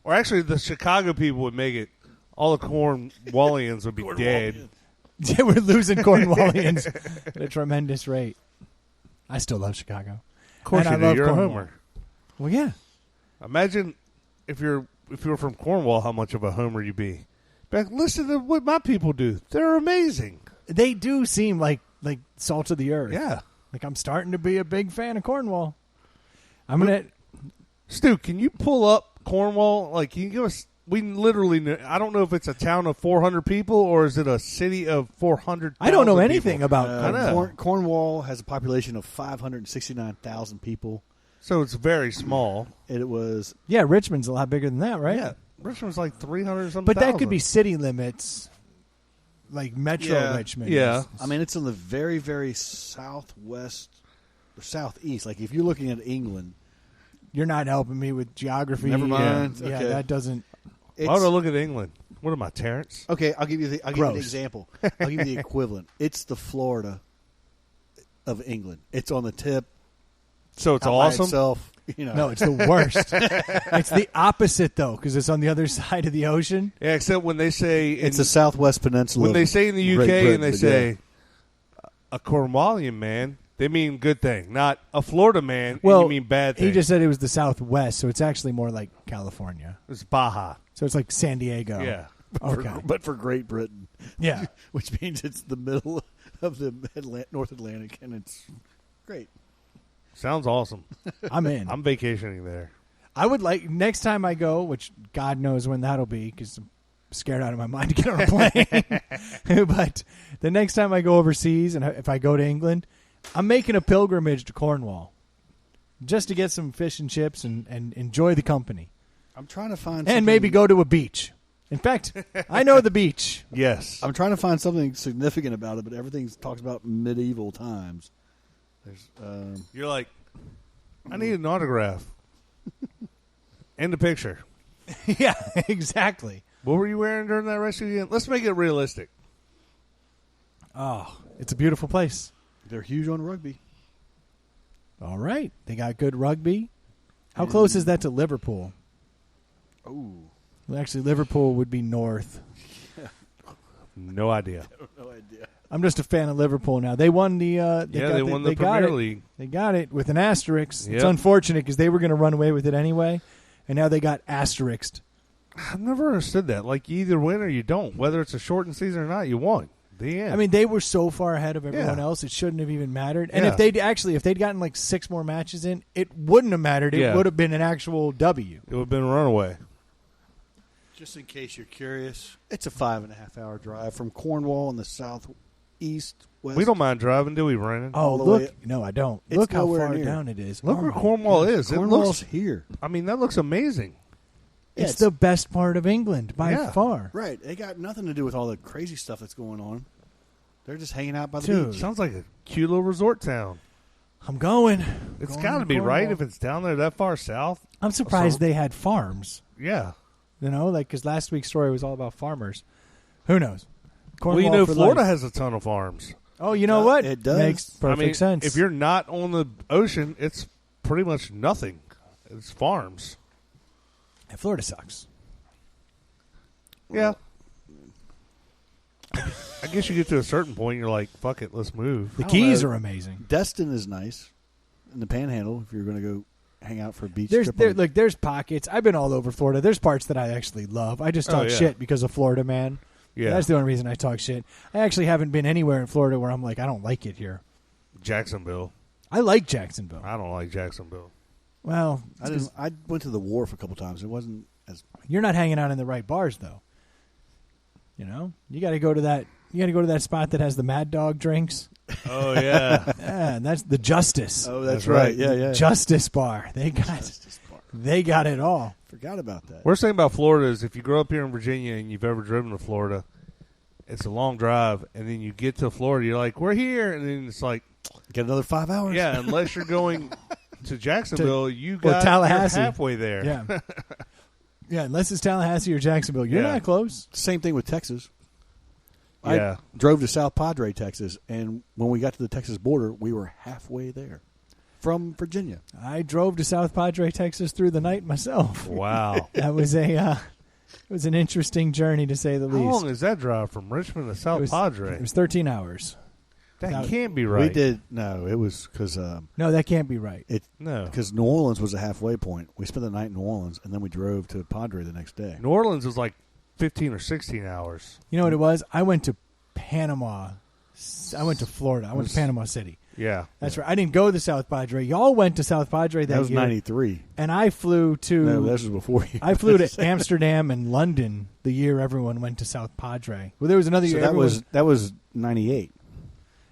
or actually, the Chicago people would make it. All the Cornwallians would be dead. Yeah, we're losing Cornwallians at a tremendous rate. I still love Chicago. Of course, and you do. You're a homer. Well, yeah. Imagine if you were from Cornwall, how much of a homer you'd be. But listen to what my people do. They're amazing. They do seem like salt of the earth. Yeah. Like I'm starting to be a big fan of Cornwall. Stu, can you pull up Cornwall? Like, can you give us? We literally, I don't know if it's a town of 400 people or is it a city of 400. I don't know anything about Cornwall has a population of 569,000 people. So it's very small. It was... Yeah, Richmond's a lot bigger than that, right? Yeah. Richmond's like 300-something But that could be city limits, like Metro Richmond. Yeah. I mean, it's in the very, very southwest, or southeast. Like, if you're looking at England... You're not helping me with geography. Never mind. Yeah, Okay. That doesn't... Why would I look at England? What am I, Terrence? Okay, I'll give you the example. I'll give you the equivalent. It's the Florida of England. It's on the tip. So it's awesome? By itself, No, it's the worst. It's the opposite, though, because it's on the other side of the ocean. Yeah, except when they say... It's the Southwest Peninsula. When they say in the UK and they say, a Cornwallian man, they mean good thing. Not a Florida man, and you mean bad thing. He just said it was the Southwest, so it's actually more like California. It's Baja. So it's like San Diego. Yeah. Okay. But for Great Britain. Yeah. Which means it's the middle of the North Atlantic, and it's great. Sounds awesome. I'm in. I'm vacationing there. I would like, next time I go, which God knows when that'll be, because I'm scared out of my mind to get on a plane. But the next time I go overseas, and if I go to England, I'm making a pilgrimage to Cornwall just to get some fish and chips and enjoy the company. I'm trying to find and maybe go to a beach. In fact, I know the beach. Yes. I'm trying to find something significant about it, but everything talks about medieval times. You're like, I need an autograph. And a picture. Yeah, exactly. What were you wearing during that rescue again? Let's make it realistic. Oh, it's a beautiful place. They're huge on rugby. All right. They got good rugby. How close is that to Liverpool? Oh. Well, actually, Liverpool would be north. No idea. No idea. I'm just a fan of Liverpool now. They won the. They won the Premier League. They got it with an asterisk. Yep. It's unfortunate because they were going to run away with it anyway, and now they got asterisked. I've never understood that. Like, you either win or you don't. Whether it's a shortened season or not, you won. The end. I mean, they were so far ahead of everyone else; it shouldn't have even mattered. And if they'd gotten like 6 more matches in, it wouldn't have mattered. It would have been an actual W. It would have been a runaway. Just in case you're curious, it's a 5.5-hour drive from Cornwall in the southeast west. We don't mind driving, do we, Brandon? Oh, look! No, I don't. Look how far down it is. Look where Cornwall is. Cornwall's here. I mean, that looks amazing. It's the best part of England by far. Right. They got nothing to do with all the crazy stuff that's going on. They're just hanging out by the beach. Sounds like a cute little resort town. I'm going. It's got to be, right, if it's down there that far south. I'm surprised they had farms. Yeah. You know, like because last week's story was all about farmers. Who knows? Well, you Cornwall know, for Florida life. has a ton of farms. Oh, you know what? It does. Makes perfect sense. If you're not on the ocean, it's pretty much nothing. It's farms. And Florida sucks. Yeah. I guess you get to a certain point, you're like, fuck it, let's move. The I don't Keys know. are amazing. Destin is nice. In the Panhandle, if you're going to go hang out for a beach There's trip. there's pockets. I've been all over Florida. There's parts that I actually love. I just talk yeah. shit because of Florida, man. Yeah. That's the only reason I talk shit. I actually haven't been anywhere in Florida where I'm like, I don't like it here. Jacksonville. I like Jacksonville. I don't like Jacksonville. Well, I went to the wharf a couple times. It wasn't as you're not hanging out in the right bars, though. You know, you got to go to that. You got to go to that spot that has the Mad Dog drinks. Oh, yeah. Yeah, and that's the Justice. Oh, that's right. Yeah. Justice Bar. They got it all. Forgot about that. Worst thing about Florida is if you grow up here in Virginia and you've ever driven to Florida, it's a long drive, and then you get to Florida, you're like, we're here, and then it's like, Get another 5 hours. yeah, unless you're going to Jacksonville, you or got Tallahassee. you're halfway there. Yeah. Yeah, unless it's Tallahassee or Jacksonville. You're Yeah. not close. Same thing with Texas. Yeah. I drove to South Padre, Texas, and when we got to the Texas border, we were halfway there from Virginia. I drove to South Padre, Texas through the night myself. Wow. That was it was an interesting journey to say the How least. long is that drive from Richmond to South Padre? It was 13 hours. That can't be right. We did it was because No, that can't be right. No. because New Orleans was a halfway point. We spent the night in New Orleans, and then we drove to Padre the next day. New Orleans was like 15 or 16 hours. You know what it was? I went to Panama. I went to Florida. I went to Panama City. Yeah. That's right. I didn't go to South Padre. Y'all went to South Padre that That was year. 93. And I flew to No, this was before you. I flew to Amsterdam and London the year everyone went to South Padre. Well, there was another So year. that was 98.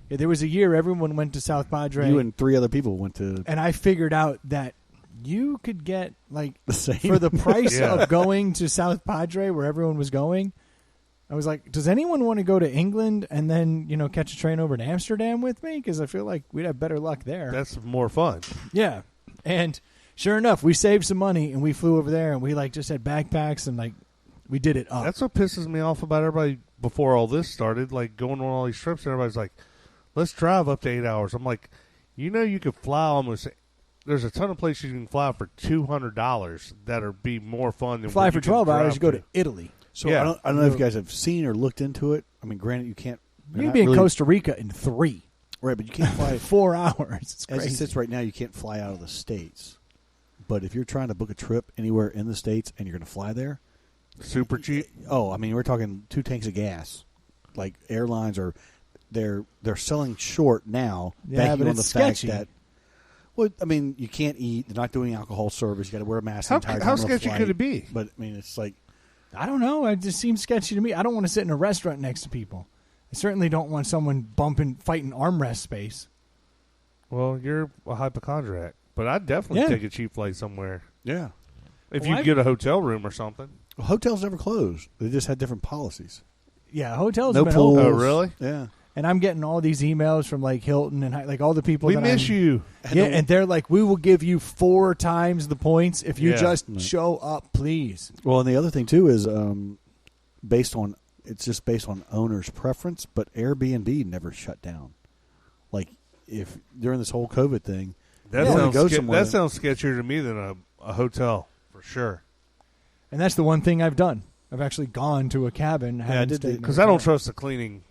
Yeah, there was a year everyone went to South Padre. You and 3 other people went to And I figured out that you could get, like, the same. for the price Yeah. of going to South Padre where everyone was going, I was like, does anyone want to go to England and then, catch a train over to Amsterdam with me? Because I feel like we'd have better luck there. That's more fun. Yeah. And sure enough, we saved some money and we flew over there and we, just had backpacks and, we did it up. That's what pisses me off about everybody before all this started, going on all these trips, and everybody's like, let's drive up to 8 hours. I'm like, you could fly almost. There's a ton of places you can fly for $200 that'll be more fun than Fly what for you can 12 hours, drive you go to Italy. So Yeah. I don't know if you guys have seen or looked into it. I mean, granted, you can't. You can be in Costa Rica in 3. Right, but you can't fly 4 hours. It's As crazy. it sits right now, you can't fly out of the States. But if you're trying to book a trip anywhere in the States and you're going to fly there, super cheap. oh, I mean, we're talking 2 tanks of gas. Like airlines are, they're selling short now, Yeah, banking but on the it's fact sketchy. that. Well, I mean, you can't eat. They're not doing alcohol service. You got to wear a mask the entire time. How on the sketchy flight. could it be? But I mean, it's like I don't know. It just seems sketchy to me. I don't want to sit in a restaurant next to people. I certainly don't want someone fighting armrest space. Well, you're a hypochondriac, but I'd definitely Yeah. take a cheap flight somewhere. yeah. If Well, you I- get a hotel room or something. Hotels never closed. They just had different policies. Yeah, hotels No have been pools. open. Oh, really? Yeah. And I'm getting all these emails from Hilton and all the people We that miss you. Yeah, and they're like, we will give you 4 times the points if you Yeah. just Right. show up, please. Well, and the other thing too is it's just based on owner's preference, but Airbnb never shut down. Like if during this whole COVID thing, That you wanna sounds go ske- somewhere. that sounds sketchier to me than a hotel for sure. And that's the one thing I've done. I've actually gone to a cabin. I did Because I don't trust the cleaning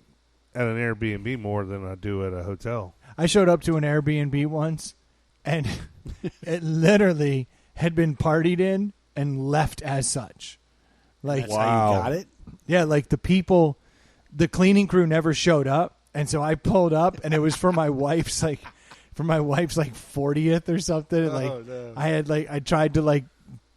at an Airbnb more than I do at a hotel. I showed up to an Airbnb once, and it literally had been partied in and left as such. Like, that's how you got it. yeah, the cleaning crew never showed up, and so I pulled up, and it was for my wife's 40th or something. And, no. I tried to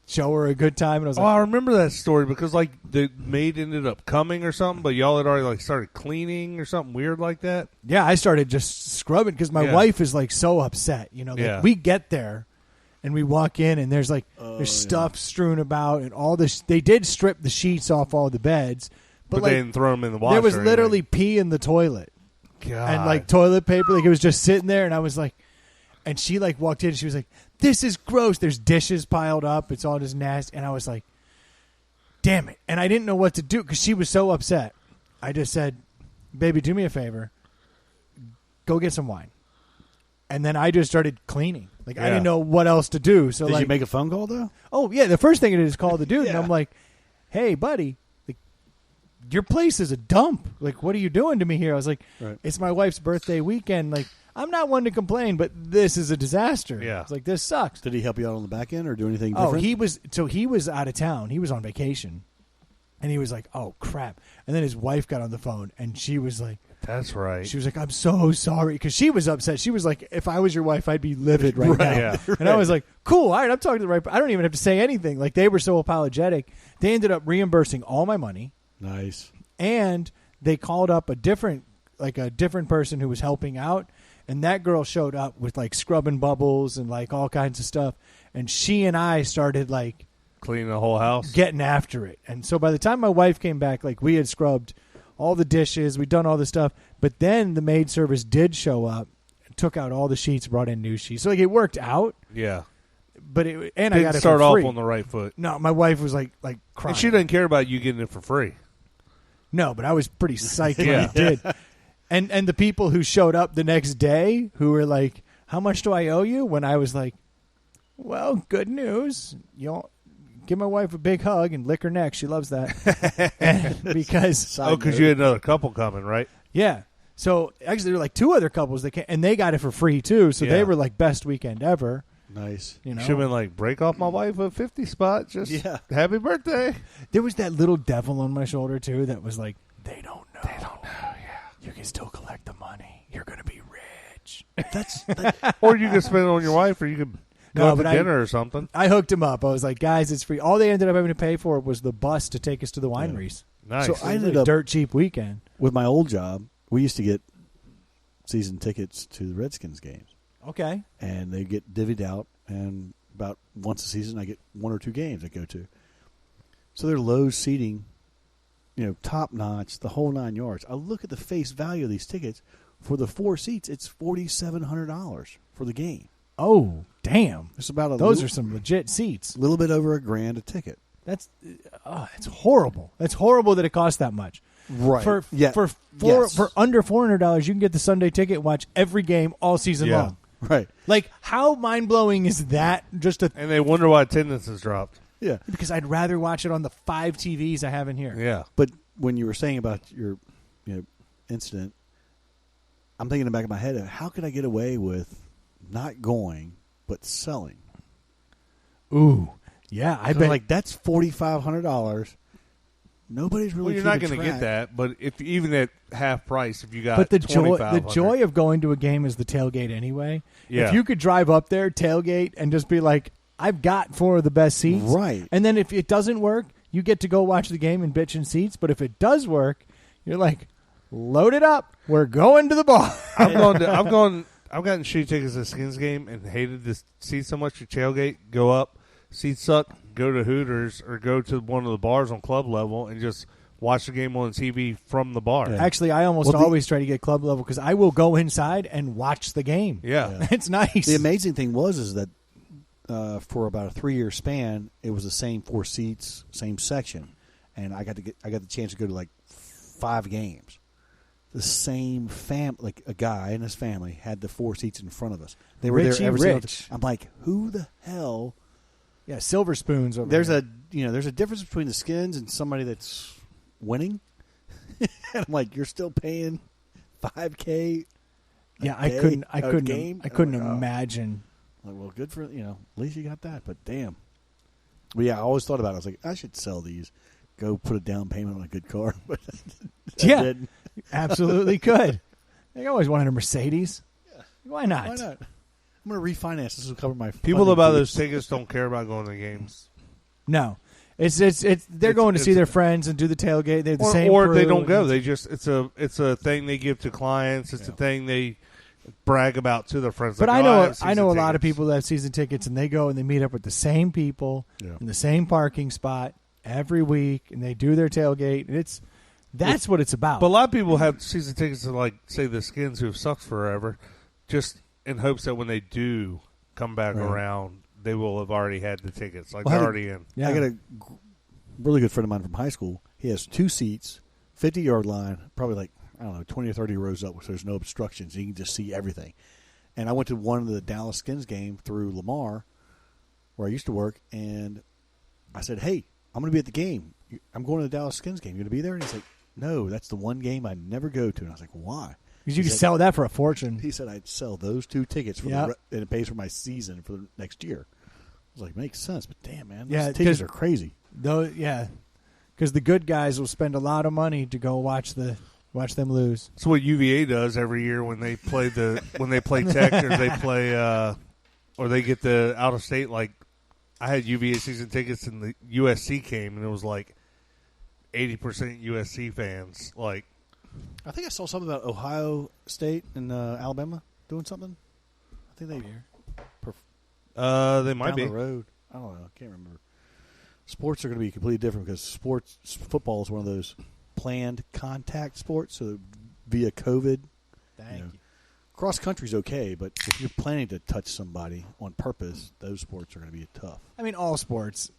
show her a good time, and I was Oh, like, I remember that story because the maid ended up coming or something, but y'all had already started cleaning or something weird like that. yeah, I started just scrubbing because my Yeah. wife is so upset. Yeah. We get there and we walk in and there's there's stuff strewn about and all this. They did strip the sheets off all the beds, But they didn't throw them in the washer. there was or literally anything. pee in the toilet God. and toilet paper. It was just sitting there, and I was like, and she walked in and she was like, "This is gross." There's dishes piled up. It's all just nasty, and I was like, damn it. And I didn't know what to do because she was so upset. I just said, baby, do me a favor. Go get some wine. And then I just started cleaning. Like, I didn't know what else to do. So, Did you make a phone call, though? Oh, yeah. The first thing I did is call the dude. And I'm like, hey, buddy, like, your place is a dump. Like, what are you doing to me here? I was like, it's my wife's birthday weekend. Like, I'm not one to complain, but this is a disaster. Yeah. It's like, this sucks. Did he help you out on the back end or do anything different? He was out of town. He was on vacation. And he was like, oh, crap. And then his wife got on the phone, and she was like, that's right. She was like, I'm so sorry. Because she was upset. She was like, if I was your wife, I'd be livid right now. Yeah. And I was like, cool. All right, I'm talking to the right. I don't even have to say anything. Like, they were so apologetic. They ended up reimbursing all my money. Nice. And they called up a different person who was helping out. And that girl showed up with, like, scrubbing bubbles and, like, all kinds of stuff. And she and I started, like, cleaning the whole house, getting after it. And so by the time my wife came back, like, we had scrubbed all the dishes, we'd done all the stuff, but then the maid service did show up, took out all the sheets, brought in new sheets. So like it worked out. Yeah, but I got it start for free. off on the right foot. No, my wife was like crying. And she didn't care about you getting it for free. No, but I was pretty psyched when I did. And the people who showed up the next day who were like, "How much do I owe you?" When I was like, "Well, good news, you'll." Give my wife a big hug and lick her neck. She loves that. Because you had another couple coming, right? Yeah. So actually, there were like 2 other couples that came, and they got it for free too. So they were like best weekend ever. Nice. You know, should have been like, break off my wife a 50 spot. Just happy birthday. There was that little devil on my shoulder too that was like, they don't know. They don't know. Yeah. You can still collect the money. You're gonna be rich. Or you can spend it on your wife, or you could. Go out to dinner or something. I hooked him up. I was like, guys, it's free. All they ended up having to pay for was the bus to take us to the wineries. Yeah. Nice. So I ended up dirt cheap weekend. With my old job, we used to get season tickets to the Redskins games. Okay. And they get divvied out, and about once a season I get 1 or 2 games I go to. So they're low seating, top notch, the whole 9 yards. I look at the face value of these tickets. For the 4 seats, it's $4,700 for the game. Oh, damn! It's about those are some legit seats. A little bit over $1,000 a ticket. It's horrible. It's horrible that it costs that much. Right. For under $400, you can get the Sunday ticket and watch every game all season long. Right. Like, how mind blowing is that? And they wonder why attendance has dropped. Yeah. Because I'd rather watch it on the 5 TVs I have in here. Yeah. But when you were saying about your incident, I'm thinking in the back of my head, how could I get away with not going but selling? Ooh, yeah, I bet. Like, that's $4,500. Nobody's really. Well, you're not going to get that, but if even at half price, if you got. But the joy of going to a game is the tailgate anyway. Yeah. If you could drive up there, tailgate, and just be like, I've got 4 of the best seats, right? And then if it doesn't work, you get to go watch the game and bitch in seats. But if it does work, you're like, load it up. We're going to the bar. I've gotten shitty tickets to the Skins game and hated this seat so much. Your tailgate, go up, seats suck, go to Hooters or go to one of the bars on club level and just watch the game on TV from the bar. Yeah. Actually, I always try to get club level because I will go inside and watch the game. Yeah. It's nice. The amazing thing is that for about a 3-year span, it was the same 4 seats, same section, and I got the chance to go to like 5 games. The same like a guy and his family had the 4 seats in front of us. They were there every single time. I'm like, who the hell? Yeah, silver spoons over there's there. There's a difference between the Skins and somebody that's winning. And I'm like, you're still paying $5K. Yeah, I couldn't imagine. Like, well, good for at least you got that. But damn. But yeah, I always thought about it. I was like, I should sell these. Go put a down payment on a good car. But yeah. Didn't. Absolutely could. I always wanted a Mercedes. Yeah. Why not? I'm going to refinance. This will cover my people that buy those tickets don't care about going to the games. No, it's they're going to see their friends and do the tailgate. They're the same, or they don't go. They just it's a thing they give to clients. It's a thing they brag about to their friends. But like, I know a lot of people that have season tickets and they go and they meet up with the same people in the same parking spot every week and they do their tailgate. And that's what it's about. But a lot of people have season tickets to, like, say, the Skins who have sucked forever, just in hopes that when they do come back around, they will have already had the tickets. Like, they're already in. Yeah. I got a really good friend of mine from high school. He has 2 seats, 50-yard line, probably like, I don't know, 20 or 30 rows up, so there's no obstructions. You can just see everything. And I went to one of the Dallas Skins game through Lamar, where I used to work, and I said, hey, I'm going to be at the game. I'm going to the Dallas Skins game. You going to be there? And he's like, no, that's the one game I never go to. And I was like, why? Because you could sell that for a fortune. He said I'd sell those 2 tickets for and it pays for my season for the next year. I was like, makes sense, but damn, man, those tickets are crazy. Because the good guys will spend a lot of money to go watch them lose. That's what UVA does every year when they play Tech or they play or they get the out of state. Like I had UVA season tickets and the USC came and it was like 80% USC fans. Like I think I saw something about Ohio State and Alabama doing something. I think they might down be the road. I don't know. I can't remember. Sports are going to be completely different because football is one of those planned contact sports. So via COVID, Thank you. Cross country's okay, but if you're planning to touch somebody on purpose, those sports are going to be tough. I mean, all sports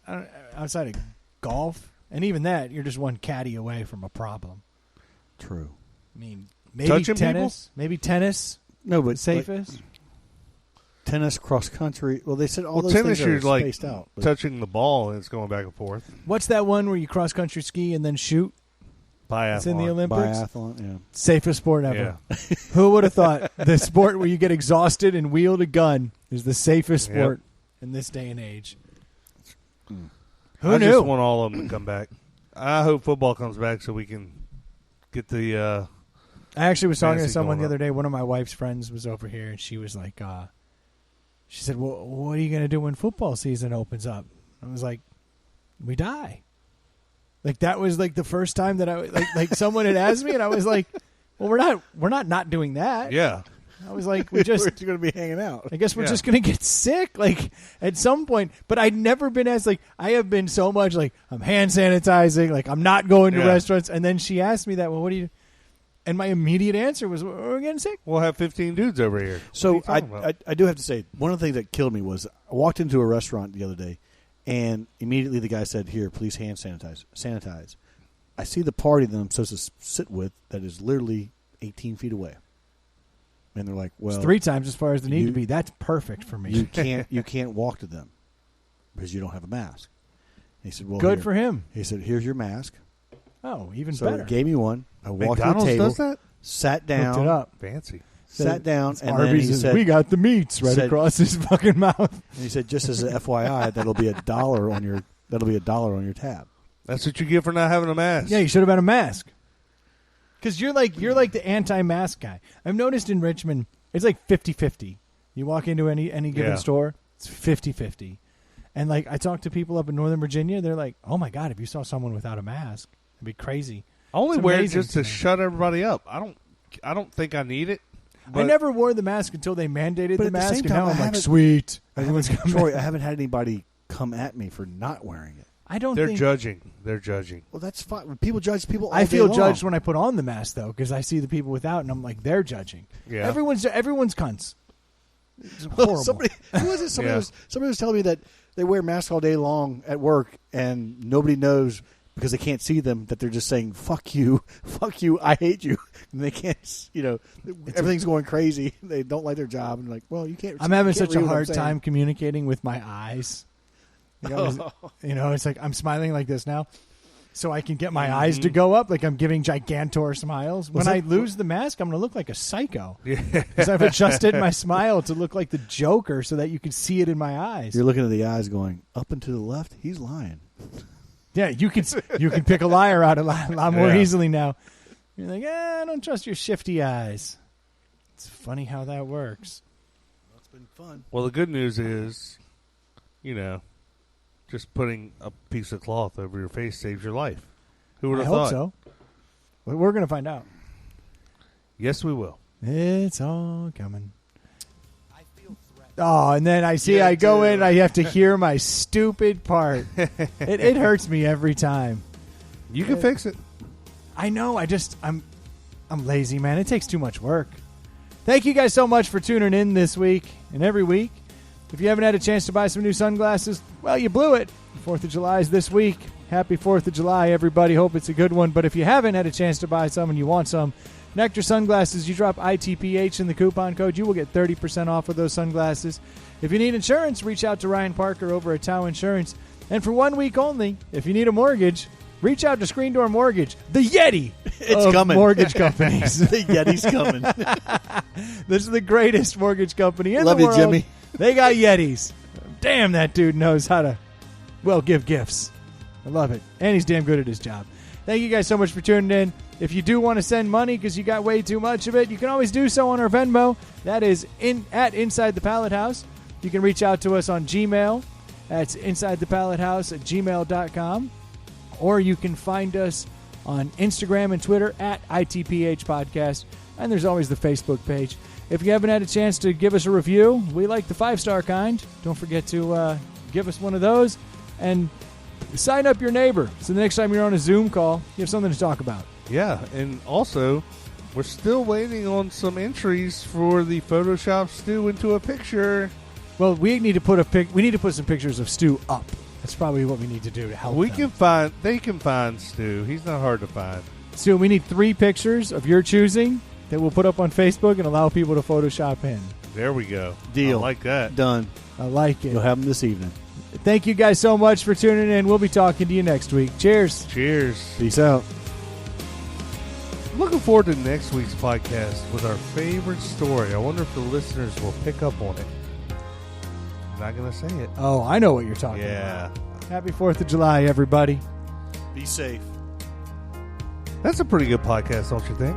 outside of golf, and even that, you're just one caddy away from a problem. True. I mean, maybe touching tennis. people? Maybe tennis. No, but safest. Like, tennis, cross country. Well, they said all those tennis things are you're spaced out. Touching the ball and it's going back and forth. What's that one where you cross country ski and then shoot? Biathlon. It's in the Olympics. Biathlon, yeah. Safest sport ever. Yeah. Who would have thought the sport where you get exhausted and wield a gun is the safest sport in this day and age? Who knew? I just want all of them to come back. I hope football comes back so we can get the I actually was talking to someone the other day. One of my wife's friends was over here, and she was like, she said, well, what are you going to do when football season opens up? I was like, we die. Like, that was like the first time that I like someone had asked me, and I was like, well, we're not doing that. Yeah. I was like, we're just going to be hanging out. I guess we're just going to get sick, like, at some point. But I'd never been as, like, I have been so much, like, I'm hand sanitizing, like, I'm not going to restaurants. And then she asked me that, well, what do you... And my immediate answer was, we're getting sick. We'll have 15 dudes over here. So I do have to say, one of the things that killed me was I walked into a restaurant the other day, and immediately the guy said, here, please hand sanitize. I see the party that I'm supposed to sit with that is literally 18 feet away. And they're like, well... It's 3 times as far as they need to be. That's perfect for me. You can't walk to them because you don't have a mask. And he said, well, good for him. He said, here's your mask. Oh, even so better. So he gave me one. I walked McDonald's to the table. does that? Sat down. Looked it up. Fancy. Sat down, and Arby's then he said, we got the meats right across his fucking mouth. And he said, just as an FYI, that'll be $1 on your tab. That's what you get for not having a mask. Yeah, you should have had a mask. Because you're like the anti-mask guy. I've noticed in Richmond, it's like 50-50. You walk into any given store, it's 50-50. And like I talk to people up in Northern Virginia, they're like, "Oh my god, if you saw someone without a mask, it'd be crazy." I only wear it just to shut everybody up. I don't think I need it. I never wore the mask until they mandated the mask, and now I'm like, sweet. Troy, I haven't had anybody come at me for not wearing it. They're judging. They're judging. Well, that's fine. When people judge people all I feel day long. judged when I put on the mask, though, because I see the people without, and I'm like, they're judging. Yeah. Everyone's cunts. It's horrible. Somebody was telling me that they wear masks all day long at work, and nobody knows because they can't see them that they're just saying fuck you, I hate you, and they can't, everything's going crazy. They don't like their job, and like, well, you can't. I'm having such a hard time communicating with my eyes. It's like I'm smiling like this now, so I can get my eyes to go up, like I'm giving gigantor smiles. When I lose the mask, I'm going to look like a psycho. Because I've adjusted my smile to look like the Joker so that you can see it in my eyes. You're looking at the eyes going, up and to the left, he's lying. Yeah, you can pick a liar out a lot more easily now. You're like, I don't trust your shifty eyes. It's funny how that works. Well, it's been fun. Well, the good news is, just putting a piece of cloth over your face saves your life. Who would have thought? I hope so. We're going to find out. Yes, we will. It's all coming. I feel threatened. Oh, and then I go in and I have to hear my stupid part. It hurts me every time. You can fix it. I know. I'm lazy, man. It takes too much work. Thank you guys so much for tuning in this week and every week. If you haven't had a chance to buy some new sunglasses, well, you blew it. The 4th of July is this week. Happy 4th of July, everybody. Hope it's a good one. But if you haven't had a chance to buy some and you want some, Nectar Sunglasses, you drop ITPH in the coupon code, you will get 30% off of those sunglasses. If you need insurance, reach out to Ryan Parker over at Tao Insurance. And for 1 week only, if you need a mortgage, reach out to Screen Door Mortgage, the Yeti it's of coming. mortgage companies. The Yeti's coming. This is the greatest mortgage company in Love the you, world. Jimmy. They got Yetis. Damn, that dude knows how to, give gifts. I love it. And he's damn good at his job. Thank you guys so much for tuning in. If you do want to send money because you got way too much of it, you can always do so on our Venmo. That is at Inside the Pallet House. You can reach out to us on Gmail. That's insidethepallethouse@gmail.com. Or you can find us on Instagram and Twitter at ITPH Podcast. And there's always the Facebook page. If you haven't had a chance to give us a review, we like the 5-star kind. Don't forget to give us one of those. And sign up your neighbor. So the next time you're on a Zoom call, you have something to talk about. Yeah, and also, we're still waiting on some entries for the Photoshop Stu into a picture. Well, we need to put some pictures of Stu up. That's probably what we need to do to help them. They can find Stu. He's not hard to find. Stu, we need 3 pictures of your choosing that we'll put up on Facebook and allow people to Photoshop in. There we go. Deal. I like that. Done. I like it. You'll have them this evening. Thank you guys so much for tuning in. We'll be talking to you next week. Cheers. Cheers. Peace out. Looking forward to next week's podcast with our favorite story. I wonder if the listeners will pick up on it. I'm not going to say it. Oh, I know what you're talking Yeah. about. Happy 4th of July, everybody. Be safe. That's a pretty good podcast, don't you think?